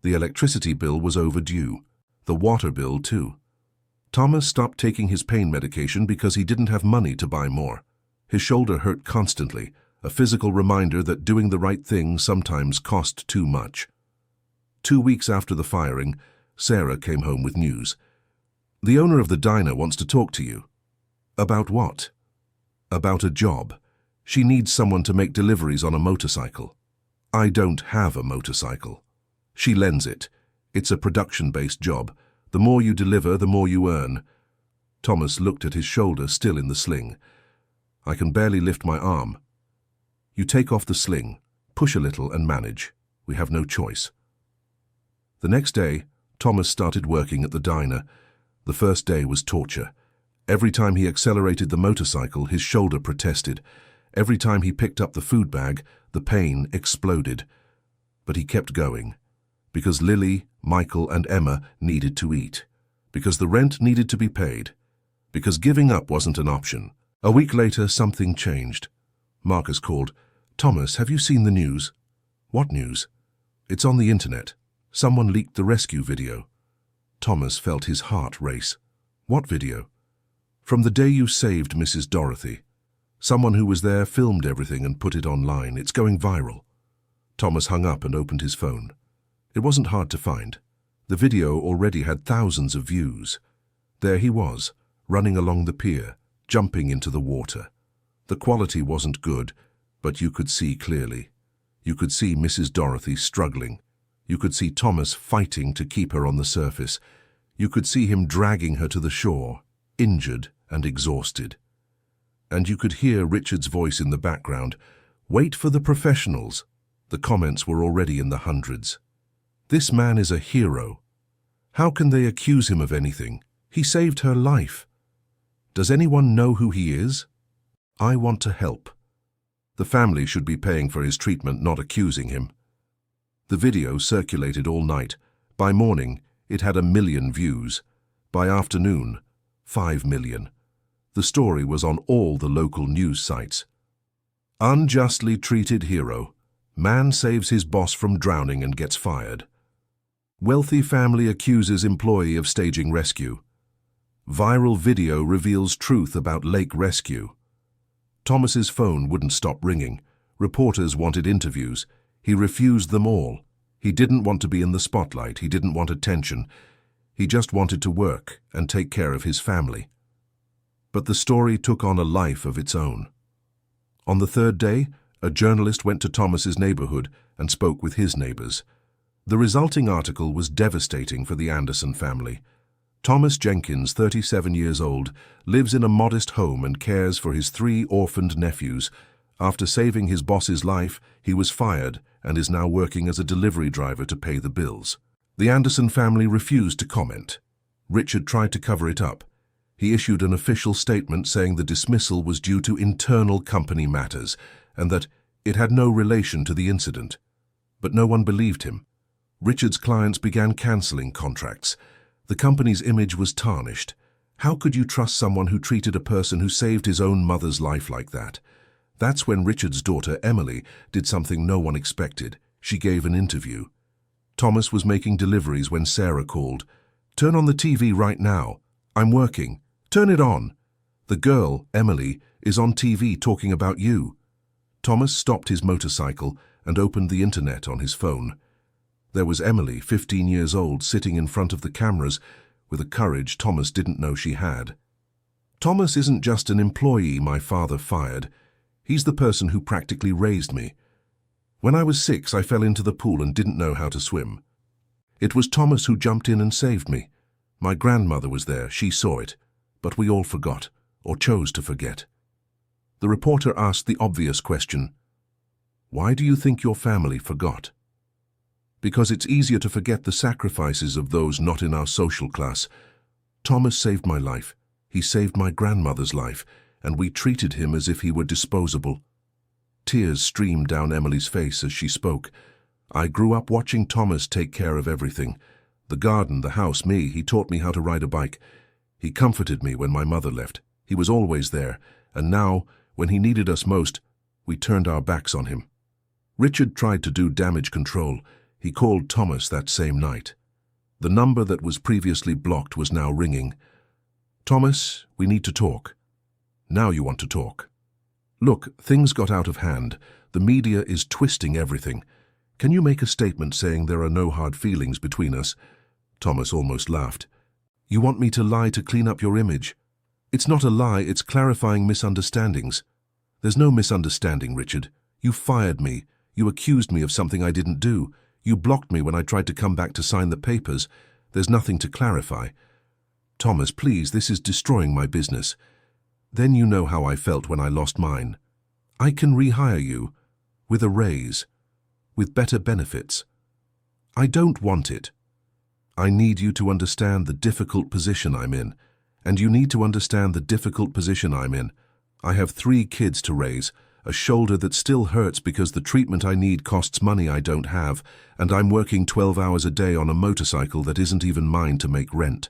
The electricity bill was overdue. The water bill, too. Thomas stopped taking his pain medication because he didn't have money to buy more. His shoulder hurt constantly, a physical reminder that doing the right thing sometimes cost too much. 2 weeks after the firing, Sarah came home with news. The owner of the diner wants to talk to you. About what? About a job. She needs someone to make deliveries on a motorcycle. I don't have a motorcycle. She lends it. It's a production-based job. The more you deliver, the more you earn. Thomas looked at his shoulder, still in the sling. "I can barely lift my arm." "You take off the sling, push a little and manage. We have no choice." The next day, Thomas started working at the diner. The first day was torture. Every time he accelerated the motorcycle, his shoulder protested. Every time he picked up the food bag, the pain exploded. But he kept going. Because Lily, Michael and Emma needed to eat. Because the rent needed to be paid. Because giving up wasn't an option. A week later, something changed. Marcus called. "Thomas, have you seen the news?" "What news?" "It's on the internet. Someone leaked the rescue video." Thomas felt his heart race. "What video?" "From the day you saved Mrs. Dorothy. Someone who was there filmed everything and put it online. It's going viral." Thomas hung up and opened his phone. It wasn't hard to find. The video already had thousands of views. There he was, running along the pier, jumping into the water. The quality wasn't good, but you could see clearly. You could see Mrs. Dorothy struggling. You could see Thomas fighting to keep her on the surface. You could see him dragging her to the shore, injured and exhausted. And you could hear Richard's voice in the background. "Wait for the professionals." The comments were already in the hundreds. "This man is a hero. How can they accuse him of anything? He saved her life. Does anyone know who he is? I want to help." The family should be paying for his treatment, not accusing him. The video circulated all night. By morning, it had 1 million views. By afternoon, 5 million. The story was on all the local news sites. Unjustly treated hero. Man saves his boss from drowning and gets fired. Wealthy family accuses employee of staging rescue. Viral video reveals truth about lake rescue. Thomas's phone wouldn't stop ringing. Reporters wanted interviews. He refused them all. He didn't want to be in the spotlight. He didn't want attention. He just wanted to work and take care of his family. But the story took on a life of its own. On the third day, a journalist went to Thomas's neighborhood and spoke with his neighbors. The resulting article was devastating for the Anderson family. Thomas Jenkins, 37 years old, lives in a modest home and cares for his 3 orphaned nephews. After saving his boss's life, he was fired and is now working as a delivery driver to pay the bills. The Anderson family refused to comment. Richard tried to cover it up. He issued an official statement saying the dismissal was due to internal company matters and that it had no relation to the incident. But no one believed him. Richard's clients began cancelling contracts. The company's image was tarnished. How could you trust someone who treated a person who saved his own mother's life like that? That's when Richard's daughter, Emily, did something no one expected. She gave an interview. Thomas was making deliveries when Sarah called. "Turn on the TV right now. I'm working. Turn it on. The girl, Emily, is on TV talking about you." Thomas stopped his motorcycle and opened the internet on his phone. There was Emily, 15 years old, sitting in front of the cameras with a courage Thomas didn't know she had. "Thomas isn't just an employee my father fired. He's the person who practically raised me. When I was 6, I fell into the pool and didn't know how to swim. It was Thomas who jumped in and saved me. My grandmother was there, she saw it, but we all forgot, or chose to forget." The reporter asked the obvious question, "Why do you think your family forgot?" "Because it's easier to forget the sacrifices of those not in our social class. Thomas saved my life. He saved my grandmother's life, and we treated him as if he were disposable." Tears streamed down Emily's face as she spoke. "I grew up watching Thomas take care of everything. The garden, the house, me. He taught me how to ride a bike. He comforted me when my mother left. He was always there, and now, when he needed us most, we turned our backs on him." Richard tried to do damage control. He called Thomas that same night. The number that was previously blocked was now ringing. "Thomas, we need to talk." "Now you want to talk." "Look, things got out of hand. The media is twisting everything. Can you make a statement saying there are no hard feelings between us?" Thomas almost laughed. "You want me to lie to clean up your image?" "It's not a lie, it's clarifying misunderstandings." "There's no misunderstanding, Richard. You fired me. You accused me of something I didn't do. You blocked me when I tried to come back to sign the papers. There's nothing to clarify." Thomas, please, this is destroying my business. Then you know how I felt when I lost mine. I can rehire you, with a raise, with better benefits. I don't want it. I need you to understand the difficult position I'm in, and you need to understand the difficult position I'm in. I have 3 kids to raise, a shoulder that still hurts because the treatment I need costs money I don't have, and I'm working 12 hours a day on a motorcycle that isn't even mine to make rent.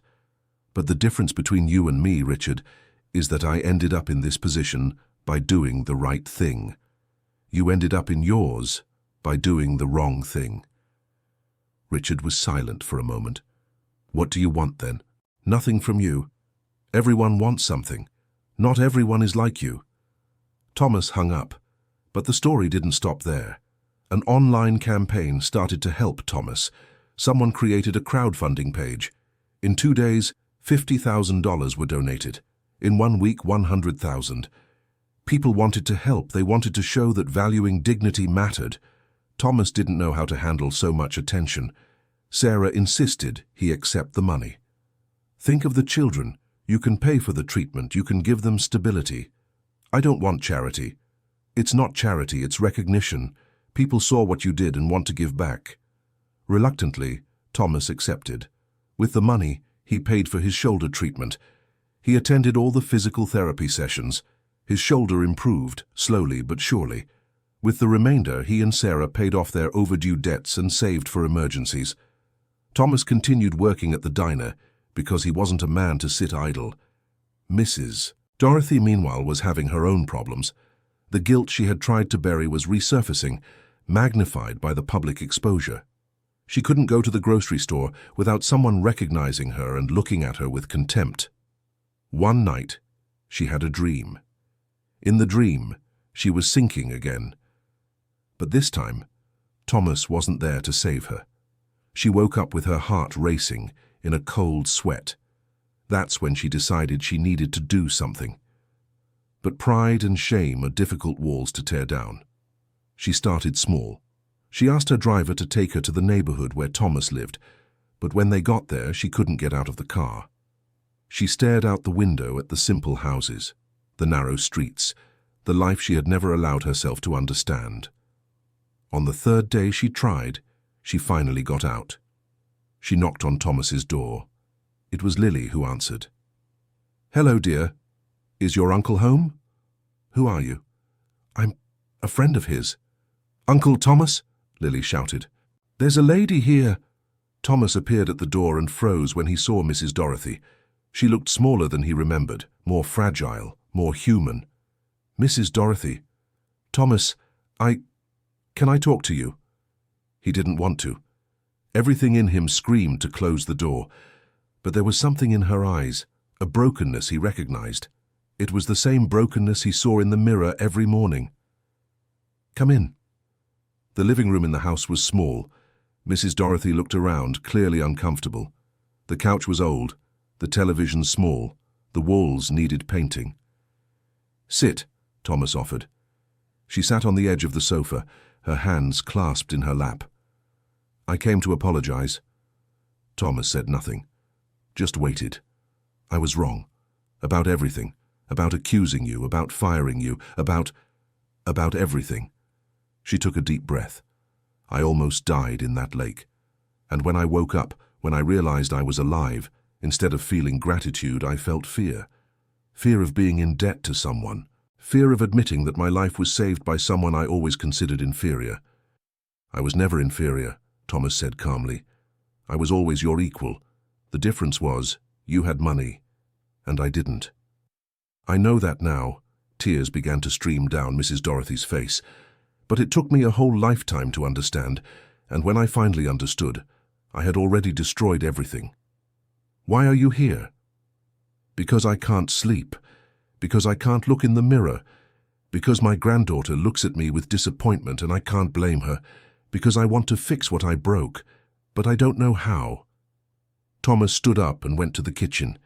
But the difference between you and me, Richard, is that I ended up in this position by doing the right thing. You ended up in yours by doing the wrong thing. Richard was silent for a moment. What do you want then? Nothing from you. Everyone wants something. Not everyone is like you. Thomas hung up, but the story didn't stop there. An online campaign started to help Thomas. Someone created a crowdfunding page. In 2 days, $50,000 were donated. In 1 week, 100,000. People wanted to help. They wanted to show that valuing dignity mattered. Thomas didn't know how to handle so much attention. Sarah insisted he accept the money. Think of the children. You can pay for the treatment. You can give them stability. I don't want charity. It's not charity, it's recognition. People saw what you did and want to give back. Reluctantly, Thomas accepted. With the money, he paid for his shoulder treatment. He attended all the physical therapy sessions. His shoulder improved, slowly but surely. With the remainder, he and Sarah paid off their overdue debts and saved for emergencies. Thomas continued working at the diner because he wasn't a man to sit idle. Mrs. Dorothy, meanwhile, was having her own problems. The guilt she had tried to bury was resurfacing, magnified by the public exposure. She couldn't go to the grocery store without someone recognizing her and looking at her with contempt. One night, she had a dream. In the dream, she was sinking again. But this time, Thomas wasn't there to save her. She woke up with her heart racing, in a cold sweat. That's when she decided she needed to do something. But pride and shame are difficult walls to tear down. She started small. She asked her driver to take her to the neighborhood where Thomas lived, but when they got there, she couldn't get out of the car. She stared out the window at the simple houses, the narrow streets, the life she had never allowed herself to understand. On the 3rd day she tried, she finally got out. She knocked on Thomas's door. It was Lily who answered. "Hello, dear. Is your uncle home?" "Who are you?" "I'm a friend of his." "Uncle Thomas?" Lily shouted. "There's a lady here." Thomas appeared at the door and froze when he saw Mrs. Dorothy. She looked smaller than he remembered, more fragile, more human. "Mrs. Dorothy." "Thomas, can I talk to you?" He didn't want to. Everything in him screamed to close the door. But there was something in her eyes, a brokenness he recognized. It was the same brokenness he saw in the mirror every morning. "Come in." The living room in the house was small. Mrs. Dorothy looked around, clearly uncomfortable. The couch was old, the television small, the walls needed painting. "Sit," Thomas offered. She sat on the edge of the sofa, her hands clasped in her lap. "I came to apologize." Thomas said nothing. Just waited. "I was wrong. About everything. About accusing you, about firing you, about everything." She took a deep breath. "I almost died in that lake. And when I woke up, when I realized I was alive, instead of feeling gratitude, I felt fear. Fear of being in debt to someone. Fear of admitting that my life was saved by someone I always considered inferior." "I was never inferior," Thomas said calmly. "I was always your equal. The difference was, you had money, and I didn't." "I know that now." Tears began to stream down Mrs. Dorothy's face. "But it took me a whole lifetime to understand, and when I finally understood, I had already destroyed everything." "Why are you here?" "Because I can't sleep. Because I can't look in the mirror. Because my granddaughter looks at me with disappointment and I can't blame her. Because I want to fix what I broke, but I don't know how." Thomas stood up and went to the kitchen.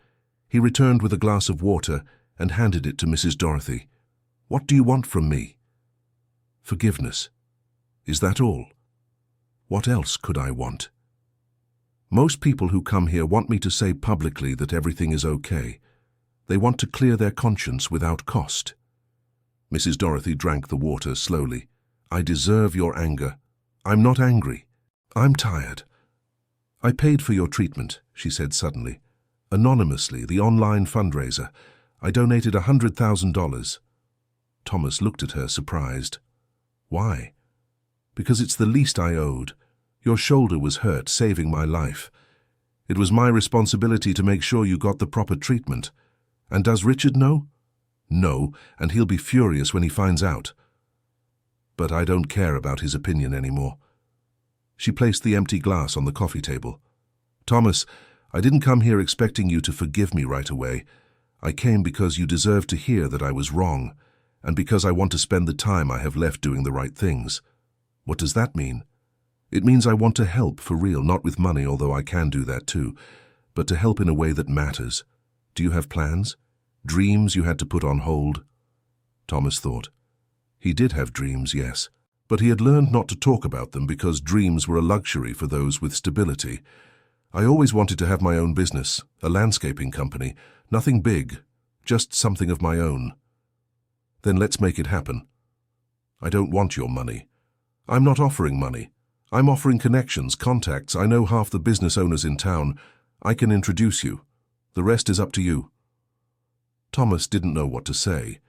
He returned with a glass of water and handed it to Mrs. Dorothy. "What do you want from me?" "Forgiveness. Is that all? What else could I want?" Most people who come here want me to say publicly that everything is okay. They want to clear their conscience without cost. Mrs. Dorothy drank the water slowly. I deserve your anger. I'm not angry. I'm tired. I paid for your treatment, she said suddenly. Anonymously, the online fundraiser. I donated $100,000. Thomas looked at her, surprised. Why? Because it's the least I owed. Your shoulder was hurt, saving my life. It was my responsibility to make sure you got the proper treatment. And does Richard know? No, and he'll be furious when he finds out. But I don't care about his opinion anymore. She placed the empty glass on the coffee table. Thomas, I didn't come here expecting you to forgive me right away. I came because you deserve to hear that I was wrong, and because I want to spend the time I have left doing the right things. What does that mean? It means I want to help for real, not with money, although I can do that too, but to help in a way that matters. Do you have plans? Dreams you had to put on hold? Thomas thought. He did have dreams, yes, but he had learned not to talk about them because dreams were a luxury for those with stability. I always wanted to have my own business, a landscaping company, nothing big, just something of my own. Then let's make it happen. I don't want your money. I'm not offering money. I'm offering connections, contacts. I know half the business owners in town. I can introduce you. The rest is up to you. Thomas didn't know what to say.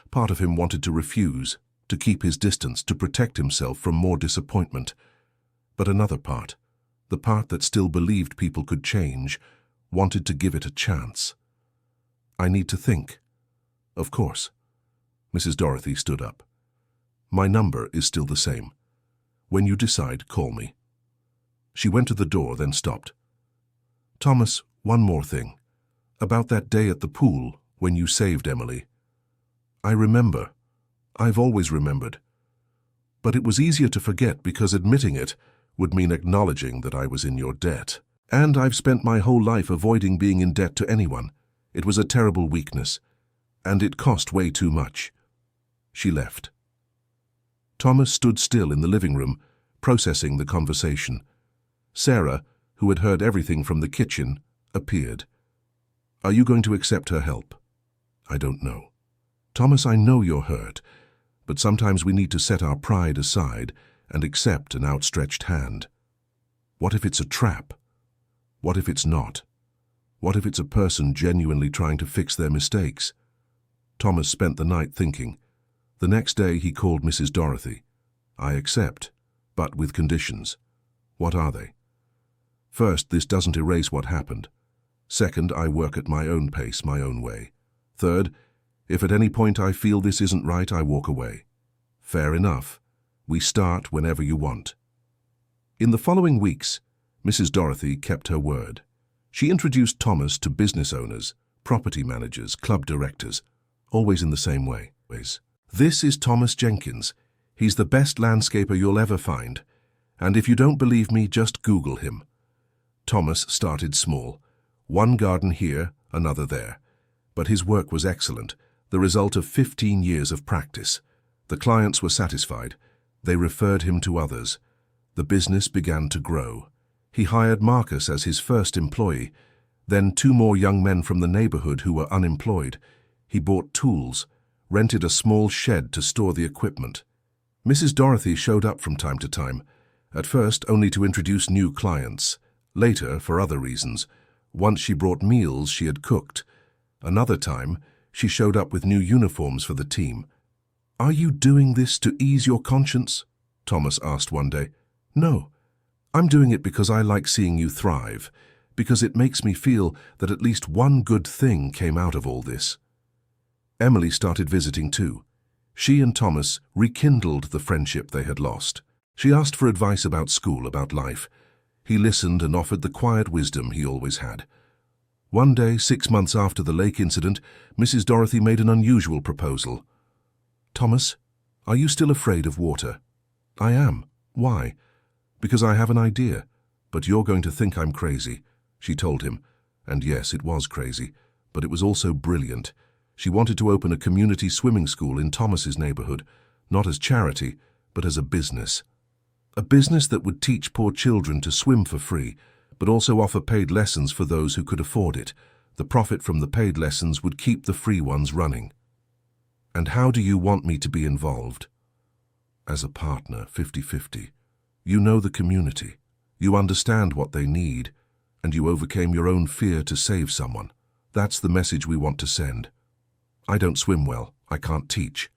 Part of him wanted to refuse, to keep his distance, to protect himself from more disappointment. But another part, the part that still believed people could change, wanted to give it a chance. I need to think. Of course. Mrs. Dorothy stood up. My number is still the same. When you decide, call me. She went to the door, then stopped. Thomas, one more thing. About that day at the pool, when you saved Emily. I remember. I've always remembered. But it was easier to forget because admitting it would mean acknowledging that I was in your debt. And I've spent my whole life avoiding being in debt to anyone. It was a terrible weakness. And it cost way too much. She left. Thomas stood still in the living room, processing the conversation. Sarah, who had heard everything from the kitchen, appeared. Are you going to accept her help? I don't know. Thomas, I know you're hurt, but sometimes we need to set our pride aside and accept an outstretched hand. What if it's a trap? What if it's not? What if it's a person genuinely trying to fix their mistakes? Thomas spent the night thinking. The next day he called Mrs. Dorothy. I accept, but with conditions. What are they? First, this doesn't erase what happened. Second, I work at my own pace, my own way. Third, if at any point I feel this isn't right, I walk away. Fair enough. We start whenever you want. In the following weeks, Mrs. Dorothy kept her word. She introduced Thomas to business owners, property managers, club directors, always in the same way. This is Thomas Jenkins. He's the best landscaper you'll ever find. And if you don't believe me, just Google him. Thomas started small. One garden here, another there. But his work was excellent, the result of 15 years of practice. The clients were satisfied. They referred him to others. The business began to grow. He hired Marcus as his first employee, then 2 more young men from the neighborhood who were unemployed. He bought tools, rented a small shed to store the equipment. Mrs. Dorothy showed up from time to time, at first only to introduce new clients, later for other reasons. Once she brought meals she had cooked. Another time, she showed up with new uniforms for the team. Are you doing this to ease your conscience? Thomas asked one day. No, I'm doing it because I like seeing you thrive, because it makes me feel that at least one good thing came out of all this. Emily started visiting too. She and Thomas rekindled the friendship they had lost. She asked for advice about school, about life. He listened and offered the quiet wisdom he always had. One day, 6 months after the lake incident, Mrs. Dorothy made an unusual proposal. Thomas, are you still afraid of water? I am. Why? Because I have an idea. But you're going to think I'm crazy, she told him. And yes, it was crazy, but it was also brilliant. She wanted to open a community swimming school in Thomas's neighborhood, not as charity, but as a business. A business that would teach poor children to swim for free, but also offer paid lessons for those who could afford it. The profit from the paid lessons would keep the free ones running. And how do you want me to be involved? As a partner, 50-50. You know the community. You understand what they need, and you overcame your own fear to save someone. That's the message we want to send. I don't swim well. I can't teach.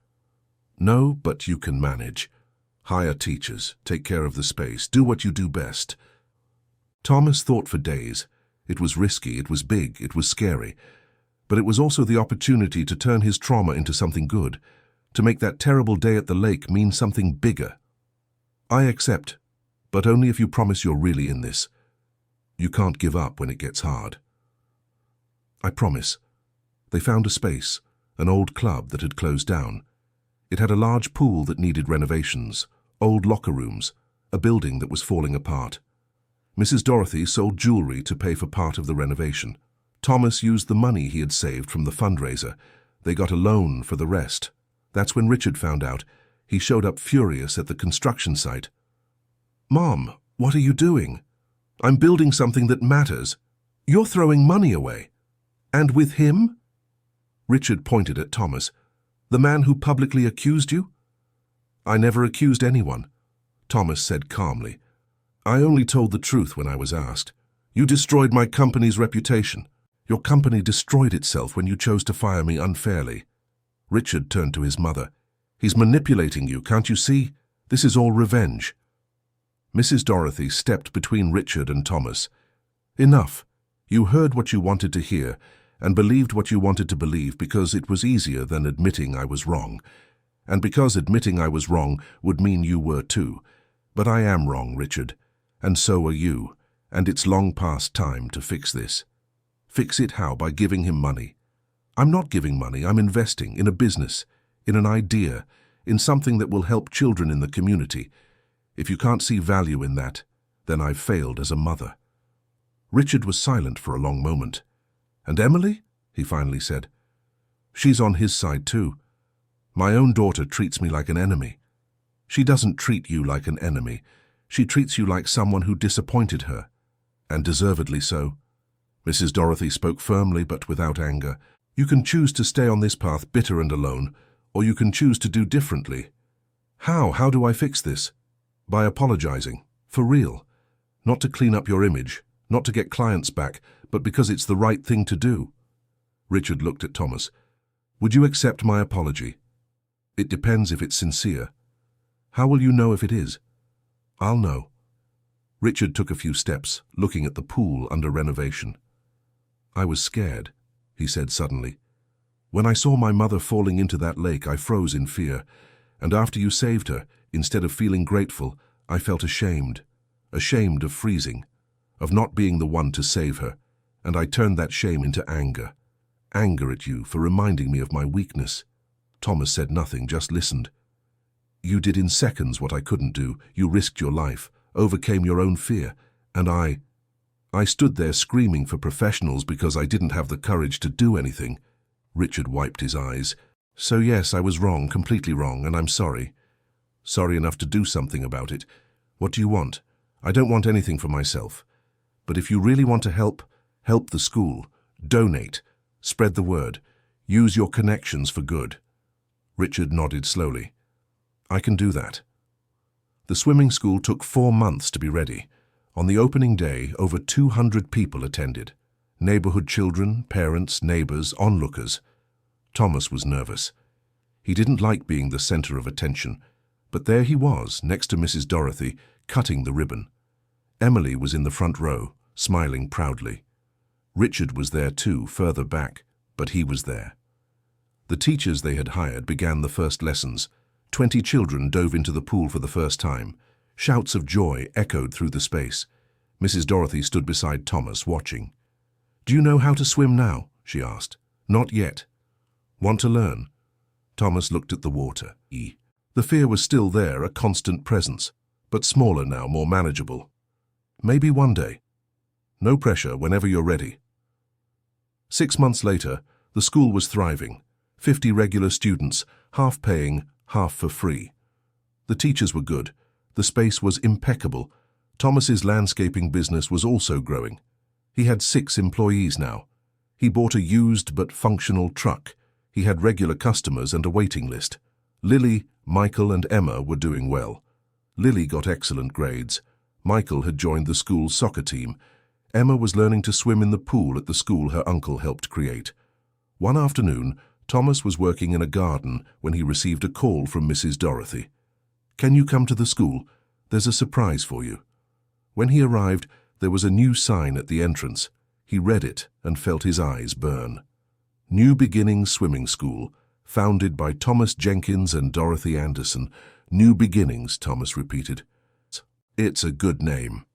No, but you can manage. Hire teachers. Take care of the space. Do what you do best. Thomas thought for days. It was risky, it was big, it was scary. But it was also the opportunity to turn his trauma into something good, to make that terrible day at the lake mean something bigger. I accept, but only if you promise you're really in this. You can't give up when it gets hard. I promise. They found a space, an old club that had closed down. It had a large pool that needed renovations, old locker rooms, a building that was falling apart. Mrs. Dorothy sold jewelry to pay for part of the renovation. Thomas used the money he had saved from the fundraiser. They got a loan for the rest. That's when Richard found out. He showed up furious at the construction site. "Mom, what are you doing? I'm building something that matters. You're throwing money away. And with him?" Richard pointed at Thomas. "The man who publicly accused you?" "I never accused anyone," Thomas said calmly. "I only told the truth when I was asked. You destroyed my company's reputation. Your company destroyed itself when you chose to fire me unfairly." Richard turned to his mother. "He's manipulating you, can't you see? This is all revenge." Mrs. Dorothy stepped between Richard and Thomas. "Enough. You heard what you wanted to hear and believed what you wanted to believe because it was easier than admitting I was wrong. And because admitting I was wrong would mean you were too. But I am wrong, Richard. And so are you, and it's long past time to fix this." "Fix it how? By giving him money?" "I'm not giving money, I'm investing in a business, in an idea, in something that will help children in the community. If you can't see value in that, then I've failed as a mother." Richard was silent for a long moment. "And Emily?" he finally said. "She's on his side too. My own daughter treats me like an enemy." "She doesn't treat you like an enemy. She treats you like someone who disappointed her, and deservedly so." Mrs. Dorothy spoke firmly but without anger. "You can choose to stay on this path bitter and alone, or you can choose to do differently." "How? How do I fix this?" "By apologizing. For real. Not to clean up your image, not to get clients back, but because it's the right thing to do." Richard looked at Thomas. "Would you accept my apology?" "It depends if it's sincere." "How will you know if it is?" "I'll know." Richard took a few steps, looking at the pool under renovation. "I was scared," he said suddenly. "When I saw my mother falling into that lake, I froze in fear. And after you saved her, instead of feeling grateful, I felt ashamed. Ashamed of freezing, of not being the one to save her. And I turned that shame into anger. Anger at you for reminding me of my weakness." Thomas said nothing, just listened. "You did in seconds what I couldn't do. You risked your life, overcame your own fear, and I stood there screaming for professionals because I didn't have the courage to do anything." Richard wiped his eyes. "So yes, I was wrong, completely wrong, and I'm sorry. Sorry enough to do something about it. What do you want? I don't want anything for myself. But if you really want to help, help the school. Donate. Spread the word. Use your connections for good." Richard nodded slowly. "I can do that." The swimming school took 4 months to be ready. On the opening day, over 200 people attended. Neighborhood children, parents, neighbors, onlookers. Thomas was nervous. He didn't like being the center of attention, but there he was, next to Mrs. Dorothy, cutting the ribbon. Emily was in the front row, smiling proudly. Richard was there too, further back, but he was there. The teachers they had hired began the first lessons. 20 children dove into the pool for the first time. Shouts of joy echoed through the space. Mrs. Dorothy stood beside Thomas, watching. "Do you know how to swim now?" she asked. "Not yet." "Want to learn?" Thomas looked at the water. The fear was still there, a constant presence, but smaller now, more manageable. "Maybe one day. No pressure, whenever you're ready." 6 months later, the school was thriving. 50 regular students, half paying, half for free. The teachers were good. The space was impeccable. Thomas's landscaping business was also growing. He had 6 employees now. He bought a used but functional truck. He had regular customers and a waiting list. Lily, Michael, and Emma were doing well. Lily got excellent grades. Michael had joined the school's soccer team. Emma was learning to swim in the pool at the school her uncle helped create. One afternoon, Thomas was working in a garden when he received a call from Mrs. Dorothy. "Can you come to the school? There's a surprise for you." When he arrived, there was a new sign at the entrance. He read it and felt his eyes burn. New Beginnings Swimming School, founded by Thomas Jenkins and Dorothy Anderson. New Beginnings, Thomas repeated. "It's a good name."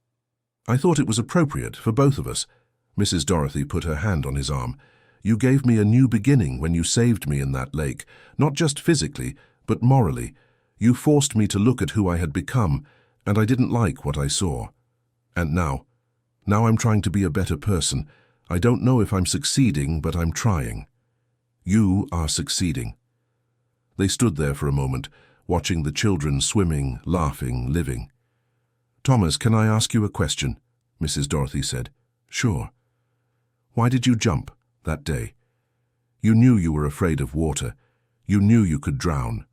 "I thought it was appropriate for both of us." Mrs. Dorothy put her hand on his arm. "You gave me a new beginning when you saved me in that lake, not just physically, but morally. You forced me to look at who I had become, and I didn't like what I saw. And now I'm trying to be a better person. I don't know if I'm succeeding, but I'm trying." "You are succeeding." They stood there for a moment, watching the children swimming, laughing, living. "Thomas, can I ask you a question?" Mrs. Dorothy said. "Sure." "Why did you jump that day? You knew you were afraid of water. You knew you could drown.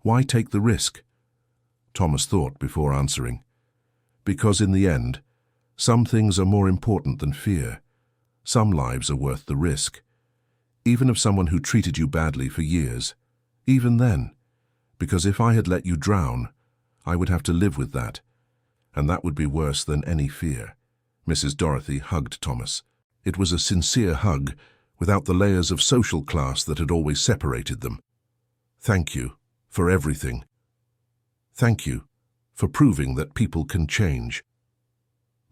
Why take the risk?" Thomas thought before answering. "Because in the end, some things are more important than fear. Some lives are worth the risk. Even of someone who treated you badly for years. Even then. Because if I had let you drown, I would have to live with that. And that would be worse than any fear." Mrs. Dorothy hugged Thomas. It was a sincere hug, without the layers of social class that had always separated them. "Thank you for everything. Thank you for proving that people can change."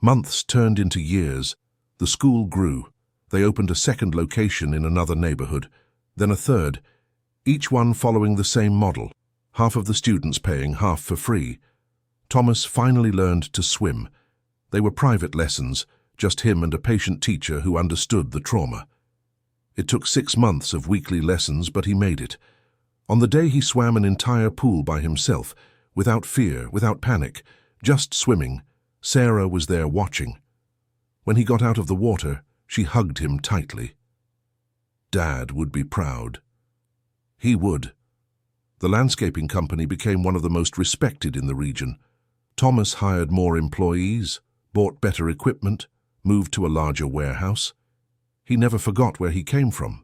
Months turned into years. The school grew. They opened a second location in another neighborhood, then a third, each one following the same model, half of the students paying, half for free. Thomas finally learned to swim. They were private lessons, just him and a patient teacher who understood the trauma. It took 6 months of weekly lessons, but he made it. On the day he swam an entire pool by himself, without fear, without panic, just swimming, Sarah was there watching. When he got out of the water, she hugged him tightly. Dad would be proud. He would. The landscaping company became one of the most respected in the region. Thomas hired more employees, bought better equipment, moved to a larger warehouse. He never forgot where he came from.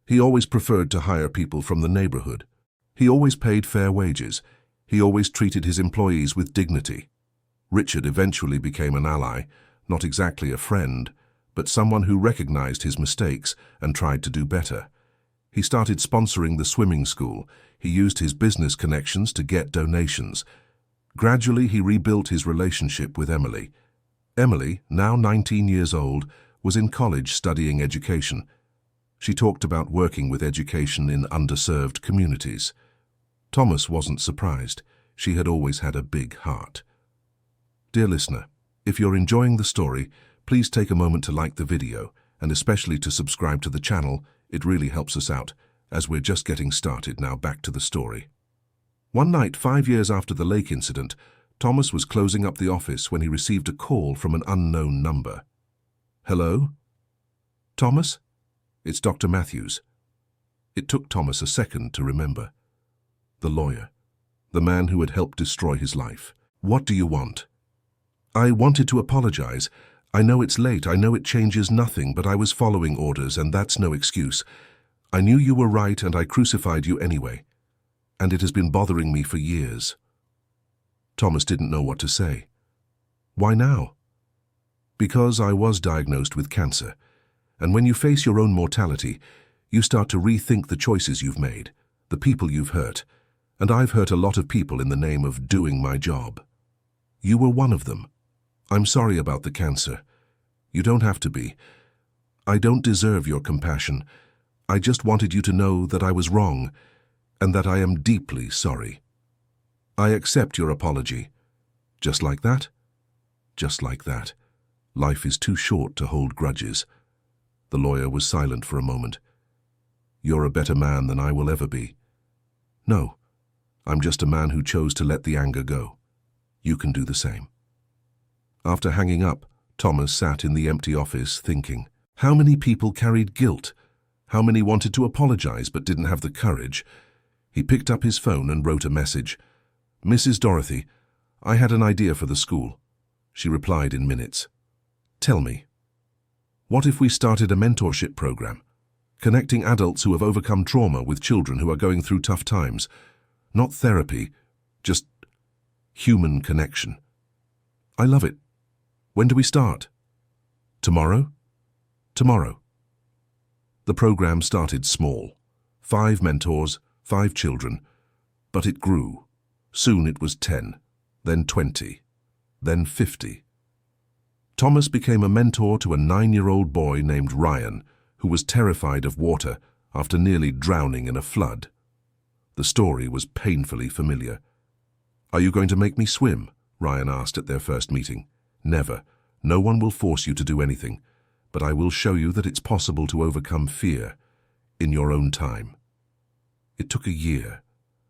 He always preferred to hire people from the neighborhood. He always paid fair wages. He always treated his employees with dignity. Richard eventually became an ally, not exactly a friend, but someone who recognized his mistakes and tried to do better. He started sponsoring the swimming school. He used his business connections to get donations. Gradually, he rebuilt his relationship with Emily. Emily, now 19 years old, was in college studying education. She talked about working with education in underserved communities. Thomas wasn't surprised. She had always had a big heart. Dear listener, if you're enjoying the story, please take a moment to like the video, and especially to subscribe to the channel. It really helps us out, as we're just getting started. Now back to the story. One night, 5 years after the lake incident, Thomas was closing up the office when he received a call from an unknown number. "Hello? Thomas? It's Dr. Matthews." It took Thomas a second to remember. The lawyer. The man who had helped destroy his life. "What do you want?" "I wanted to apologize. I know it's late, I know it changes nothing, but I was following orders, and that's no excuse. I knew you were right, and I crucified you anyway. And it has been bothering me for years." Thomas didn't know what to say. "Why now?" "Because I was diagnosed with cancer, and when you face your own mortality, you start to rethink the choices you've made, the people you've hurt, and I've hurt a lot of people in the name of doing my job. You were one of them. I'm sorry about the cancer. You don't have to be. I don't deserve your compassion. I just wanted you to know that I was wrong, and that I am deeply sorry. I accept your apology." Just like that? Just like that. Life is too short to hold grudges. The lawyer was silent for a moment. "You're a better man than I will ever be." "No, I'm just a man who chose to let the anger go. You can do the same." After hanging up, Thomas sat in the empty office thinking. How many people carried guilt? How many wanted to apologize but didn't have the courage? He picked up his phone and wrote a message. "Mrs. Dorothy, I had an idea for the school." She replied in minutes. "Tell me, what if we started a mentorship program, connecting adults who have overcome trauma with children who are going through tough times? Not therapy, just human connection." "I love it. When do we start?" "Tomorrow?" "Tomorrow." The program started small. 5 mentors, 5 children. But it grew. Soon it was 10, then 20, then 50. Thomas became a mentor to a 9-year-old boy named Ryan, who was terrified of water after nearly drowning in a flood. The story was painfully familiar. "Are you going to make me swim?" Ryan asked at their first meeting. "Never. No one will force you to do anything, but I will show you that it's possible to overcome fear in your own time." It took a year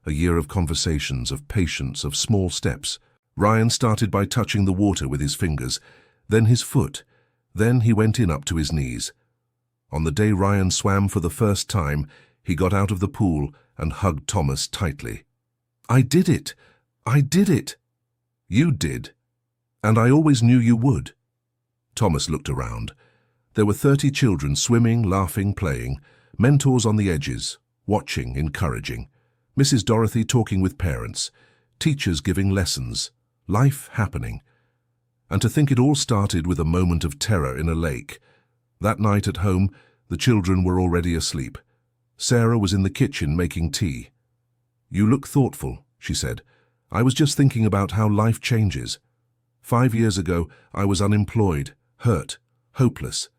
of conversations, of patience, of small steps. Ryan started by touching the water with his fingers, then his foot, then he went in up to his knees. On the day Ryan swam for the first time, he got out of the pool and hugged Thomas tightly. "I did it! I did it!" "You did, and I always knew you would." Thomas looked around. There were 30 children swimming, laughing, playing, mentors on the edges, watching, encouraging, Mrs. Dorothy talking with parents, teachers giving lessons, life happening. And to think it all started with a moment of terror in a lake. That night at home, the children were already asleep. Sarah was in the kitchen making tea. "You look thoughtful," she said. "I was just thinking about how life changes. 5 years ago, I was unemployed, hurt, hopeless.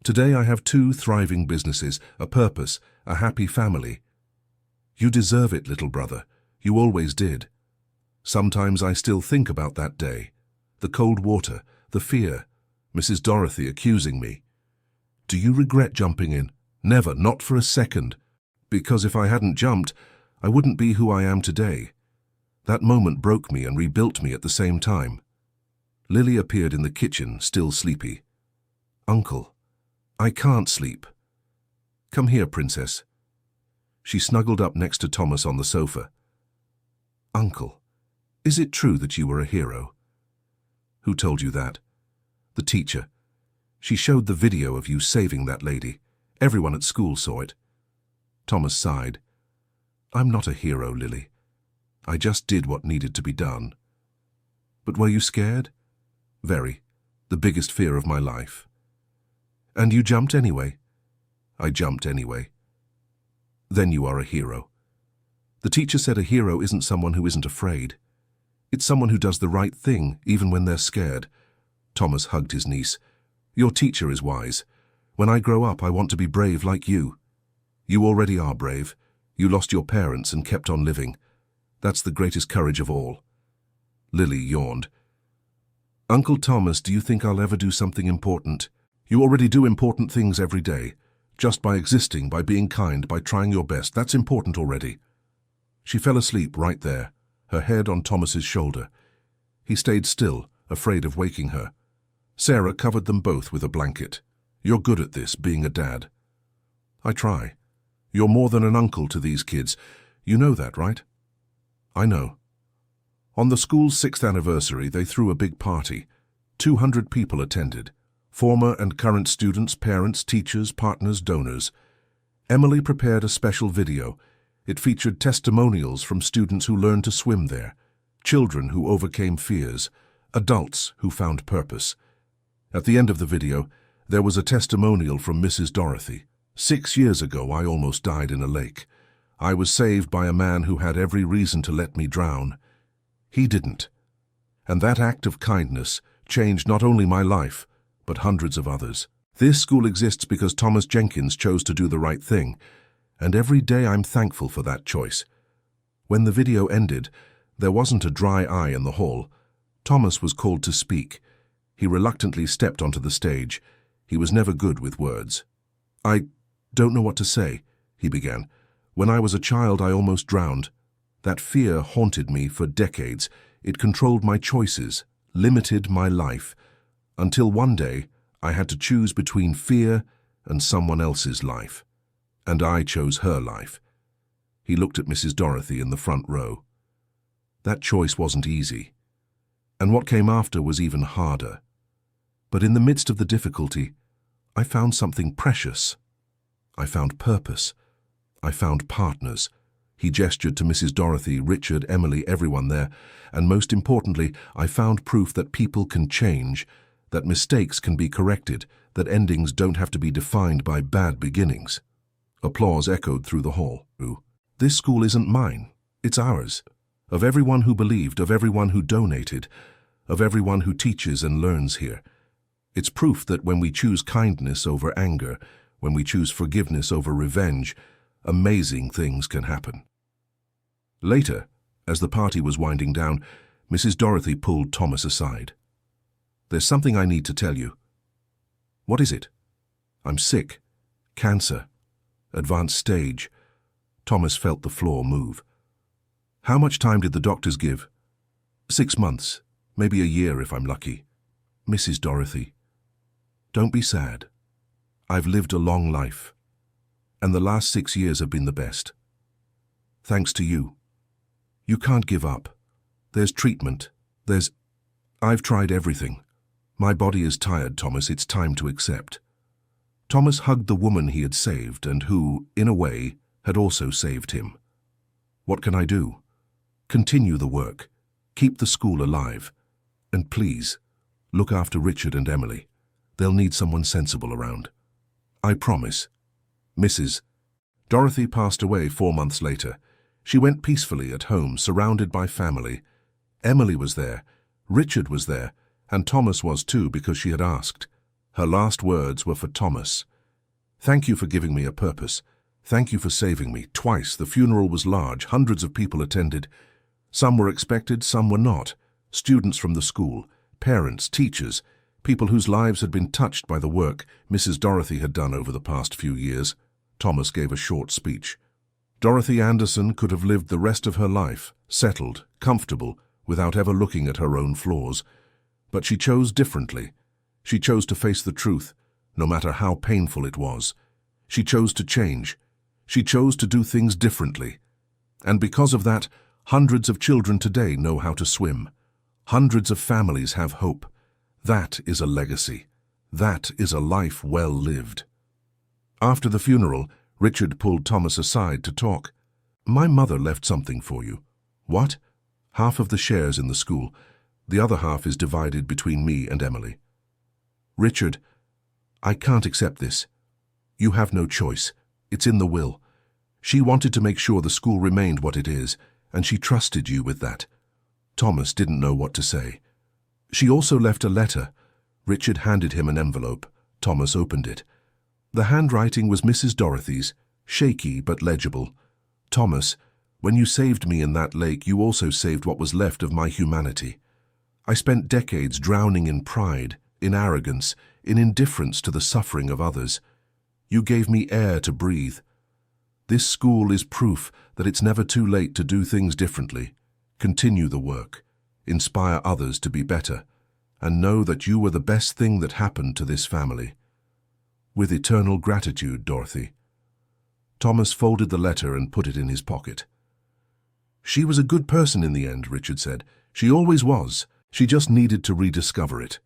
Today I have 2 thriving businesses, a purpose, a happy family. You deserve it, little brother. You always did." Sometimes I still think about that day. The cold water, the fear, Mrs. Dorothy accusing me. "Do you regret jumping in?" "Never, not for a second. Because if I hadn't jumped, I wouldn't be who I am today." That moment broke me and rebuilt me at the same time. Lily appeared in the kitchen, still sleepy. "Uncle, I can't sleep." "Come here, princess." She snuggled up next to Thomas on the sofa. "Uncle, is it true that you were a hero?" "Who told you that?" "The teacher. She showed the video of you saving that lady. Everyone at school saw it." Thomas sighed. "I'm not a hero, Lily. I just did what needed to be done." "But were you scared?" "Very. The biggest fear of my life." "And you jumped anyway?" "I jumped anyway." "Then you are a hero." The teacher said a hero isn't someone who isn't afraid. It's someone who does the right thing, even when they're scared. Thomas hugged his niece. "Your teacher is wise. When I grow up, I want to be brave like you." "You already are brave. You lost your parents and kept on living. That's the greatest courage of all." Lily yawned. "Uncle Thomas, do you think I'll ever do something important?" "You already do important things every day. Just by existing, by being kind, by trying your best, that's important already." She fell asleep right there, her head on Thomas's shoulder. He stayed still, afraid of waking her. Sarah covered them both with a blanket. "You're good at this, being a dad." "I try. You're more than an uncle to these kids. You know that, right?" "I know." On the school's 6th anniversary, they threw a big party. 200 people attended. Former and current students, parents, teachers, partners, donors. Emily prepared a special video. It featured testimonials from students who learned to swim there, children who overcame fears, adults who found purpose. At the end of the video, there was a testimonial from Mrs. Dorothy. "6 years ago, I almost died in a lake. I was saved by a man who had every reason to let me drown. He didn't. And that act of kindness changed not only my life, but hundreds of others. This school exists because Thomas Jenkins chose to do the right thing, and every day I'm thankful for that choice." When the video ended, there wasn't a dry eye in the hall. Thomas was called to speak. He reluctantly stepped onto the stage. He was never good with words. "I don't know what to say," he began. "When I was a child, I almost drowned. That fear haunted me for decades. It controlled my choices, limited my life, until one day I had to choose between fear and someone else's life. And I chose her life. He looked at Mrs. Dorothy in the front row. That choice wasn't easy. And what came after was even harder. But in the midst of the difficulty, I found something precious. I found purpose. I found partners. He gestured to Mrs. Dorothy, Richard, Emily, everyone there, and most importantly, I found proof that people can change, that mistakes can be corrected, that endings don't have to be defined by bad beginnings. Applause echoed through the hall. This school isn't mine, it's ours. Of everyone who believed, of everyone who donated, of everyone who teaches and learns here. It's proof that when we choose kindness over anger, when we choose forgiveness over revenge, amazing things can happen. Later, as the party was winding down, Mrs. Dorothy pulled Thomas aside. "There's something I need to tell you." "What is it?" "I'm sick. Cancer. Advanced stage." Thomas felt the floor move. "How much time did the doctors give?" 6 months, maybe a year if I'm lucky." "Mrs. Dorothy, don't be sad. I've lived a long life, and the last 6 years have been the best. Thanks to you. You can't give up. There's treatment. I've tried everything. My body is tired, Thomas. It's time to accept." Thomas hugged the woman he had saved and who, in a way, had also saved him. "What can I do?" "Continue the work. Keep the school alive. And please, look after Richard and Emily. They'll need someone sensible around." "I promise." Mrs. Dorothy passed away 4 months later. She went peacefully at home, surrounded by family. Emily was there, Richard was there, and Thomas was too because she had asked. Her last words were for Thomas. "Thank you for giving me a purpose. Thank you for saving me." Twice the funeral was large, hundreds of people attended. Some were expected, some were not. Students from the school, parents, teachers, people whose lives had been touched by the work Mrs. Dorothy had done over the past few years. Thomas gave a short speech. Dorothy Anderson could have lived the rest of her life, settled, comfortable, without ever looking at her own flaws. But she chose differently. She chose to face the truth, no matter how painful it was. She chose to change. She chose to do things differently. And because of that, hundreds of children today know how to swim. Hundreds of families have hope. That is a legacy. That is a life well lived. After the funeral, Richard pulled Thomas aside to talk. "My mother left something for you." "What?" "Half of the shares in the school. The other half is divided between me and Emily." "Richard, I can't accept this. You have no choice. It's in the will. She wanted to make sure the school remained what it is, and she trusted you with that." Thomas didn't know what to say. "She also left a letter." Richard handed him an envelope. Thomas opened it. The handwriting was Mrs. Dorothy's, shaky but legible. "Thomas, when you saved me in that lake, you also saved what was left of my humanity. I spent decades drowning in pride, in arrogance, in indifference to the suffering of others. You gave me air to breathe. This school is proof that it's never too late to do things differently. Continue the work, inspire others to be better, and know that you were the best thing that happened to this family. With eternal gratitude, Dorothy." Thomas folded the letter and put it in his pocket. "She was a good person in the end," Richard said. "She always was. She just needed to rediscover it."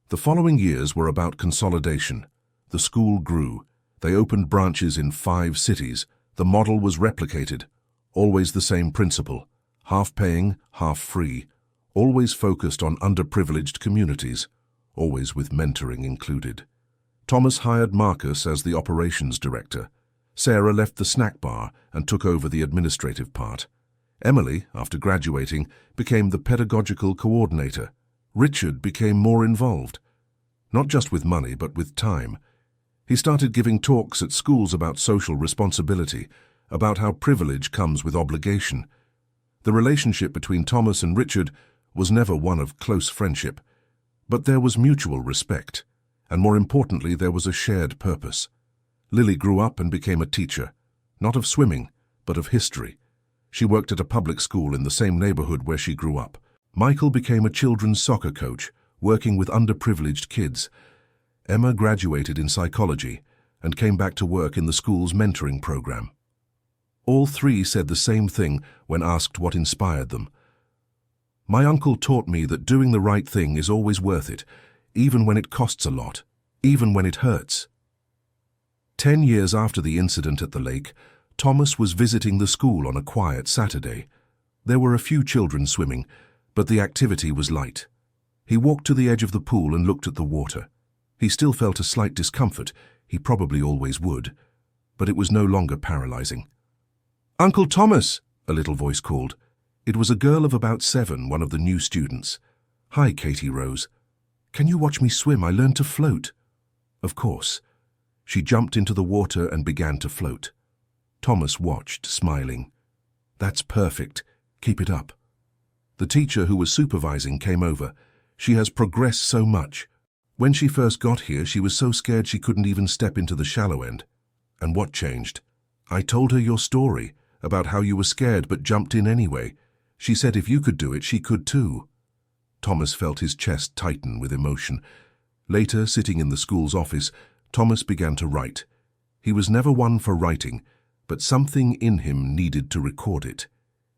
The following years were about consolidation. The school grew. They opened branches in 5 cities. The model was replicated. Always the same principle. Half paying, half free. Always focused on underprivileged communities. Always with mentoring included. Thomas hired Marcus as the operations director. Sarah left the snack bar and took over the administrative part. Emily, after graduating, became the pedagogical coordinator. Richard became more involved. Not just with money, but with time. He started giving talks at schools about social responsibility, about how privilege comes with obligation. The relationship between Thomas and Richard was never one of close friendship, but there was mutual respect. And more importantly, there was a shared purpose. Lily grew up and became a teacher, not of swimming, but of history. She worked at a public school in the same neighborhood where she grew up. Michael became a children's soccer coach, working with underprivileged kids. Emma graduated in psychology and came back to work in the school's mentoring program. All three said the same thing when asked what inspired them. "My uncle taught me that doing the right thing is always worth it, even when it costs a lot, even when it hurts." 10 years after the incident at the lake, Thomas was visiting the school on a quiet Saturday. There were a few children swimming, but the activity was light. He walked to the edge of the pool and looked at the water. He still felt a slight discomfort, he probably always would, but it was no longer paralyzing. "Uncle Thomas," a little voice called. It was a girl of about 7, one of the new students. "Hi, Katie Rose. Can you watch me swim? I learned to float." Of course. She jumped into the water and began to float. Thomas watched, smiling. "That's perfect. Keep it up." The teacher who was supervising came over. "She has progressed so much. When she first got here, she was so scared she couldn't even step into the shallow end." "And what changed?" "I told her your story, about how you were scared but jumped in anyway. She said if you could do it, she could too." Thomas felt his chest tighten with emotion. Later, sitting in the school's office, Thomas began to write. He was never one for writing, but something in him needed to record it.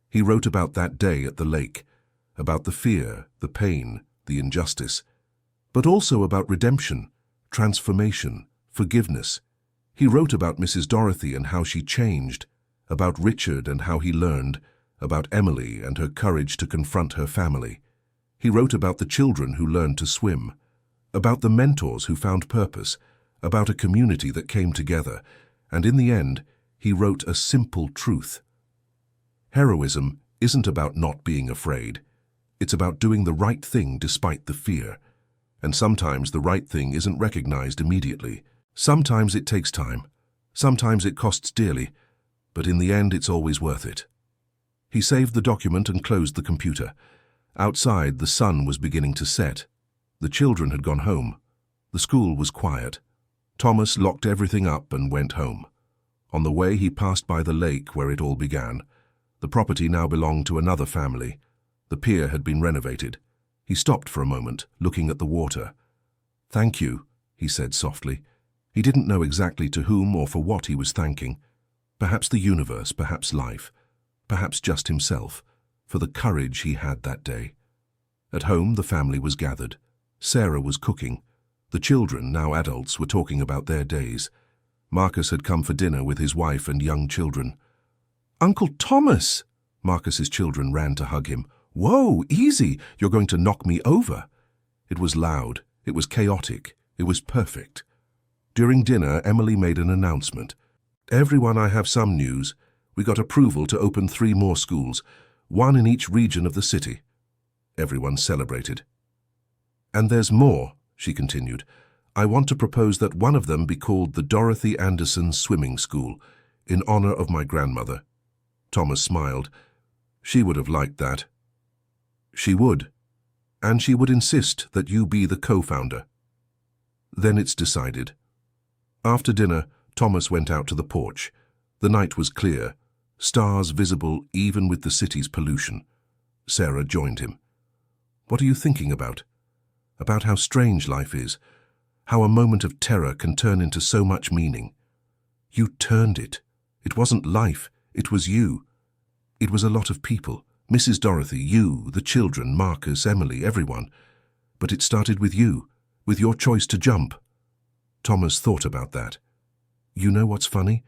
He wrote about that day at the lake, about the fear, the pain, the injustice, but also about redemption, transformation, forgiveness. He wrote about Mrs. Dorothy and how she changed, about Richard and how he learned, about Emily and her courage to confront her family. He wrote about the children who learned to swim, about the mentors who found purpose, about a community that came together, and in the end, he wrote a simple truth. Heroism isn't about not being afraid. It's about doing the right thing despite the fear. And sometimes the right thing isn't recognized immediately. Sometimes it takes time. Sometimes it costs dearly. But in the end, it's always worth it. He saved the document and closed the computer. Outside, the sun was beginning to set. The children had gone home. The school was quiet. Thomas locked everything up and went home. On the way, he passed by the lake where it all began. The property now belonged to another family. The pier had been renovated. He stopped for a moment, looking at the water. "Thank you," he said softly. He didn't know exactly to whom or for what he was thanking. Perhaps the universe, perhaps life, perhaps just himself, for the courage he had that day. At home, the family was gathered. Sarah was cooking. The children, now adults, were talking about their days. Marcus had come for dinner with his wife and young children. "Uncle Thomas!" Marcus's children ran to hug him. "Whoa, easy! You're going to knock me over." It was loud. It was chaotic. It was perfect. During dinner, Emily made an announcement. "Everyone, I have some news. We got approval to open 3 more schools, 1 in each region of the city." Everyone celebrated. "And there's more," she continued. "I want to propose that one of them be called the Dorothy Anderson Swimming School, in honor of my grandmother." Thomas smiled. "She would have liked that." "She would. And she would insist that you be the co-founder." "Then it's decided." After dinner, Thomas went out to the porch. The night was clear, stars visible even with the city's pollution. Sarah joined him. "What are you thinking about?" "About how strange life is, how a moment of terror can turn into so much meaning." "You turned it. It wasn't life, it was you. It was a lot of people. Mrs. Dorothy, you, the children, Marcus, Emily, everyone. But it started with you, with your choice to jump." Thomas thought about that. "You know what's funny?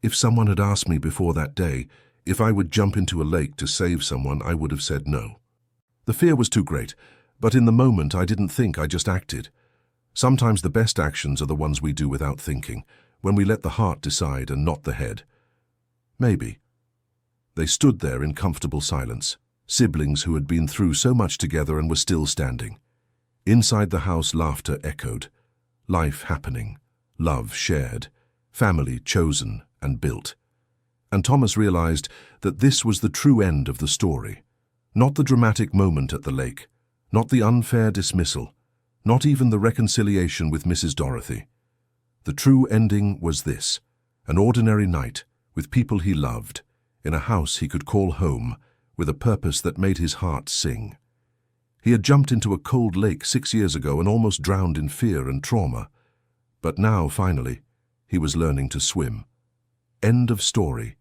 If someone had asked me before that day if I would jump into a lake to save someone, I would have said no. The fear was too great, but in the moment I didn't think, I just acted. Sometimes the best actions are the ones we do without thinking, when we let the heart decide and not the head." "Maybe." They stood there in comfortable silence, siblings who had been through so much together and were still standing. Inside the house, laughter echoed. Life happening, love shared, family chosen and built. And Thomas realized that this was the true end of the story. Not the dramatic moment at the lake, not the unfair dismissal, not even the reconciliation with Mrs. Dorothy. The true ending was this: an ordinary night with people he loved, in a house he could call home, with a purpose that made his heart sing. He had jumped into a cold lake 6 years ago and almost drowned in fear and trauma. But now, finally, he was learning to swim. End of story.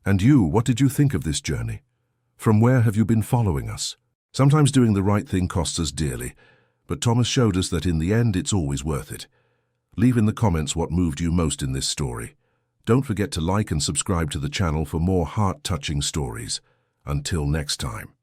And you, what did you think of this journey? From where have you been following us? Sometimes doing the right thing costs us dearly, but Thomas showed us that in the end it's always worth it. Leave in the comments what moved you most in this story. Don't forget to like and subscribe to the channel for more heart-touching stories. Until next time.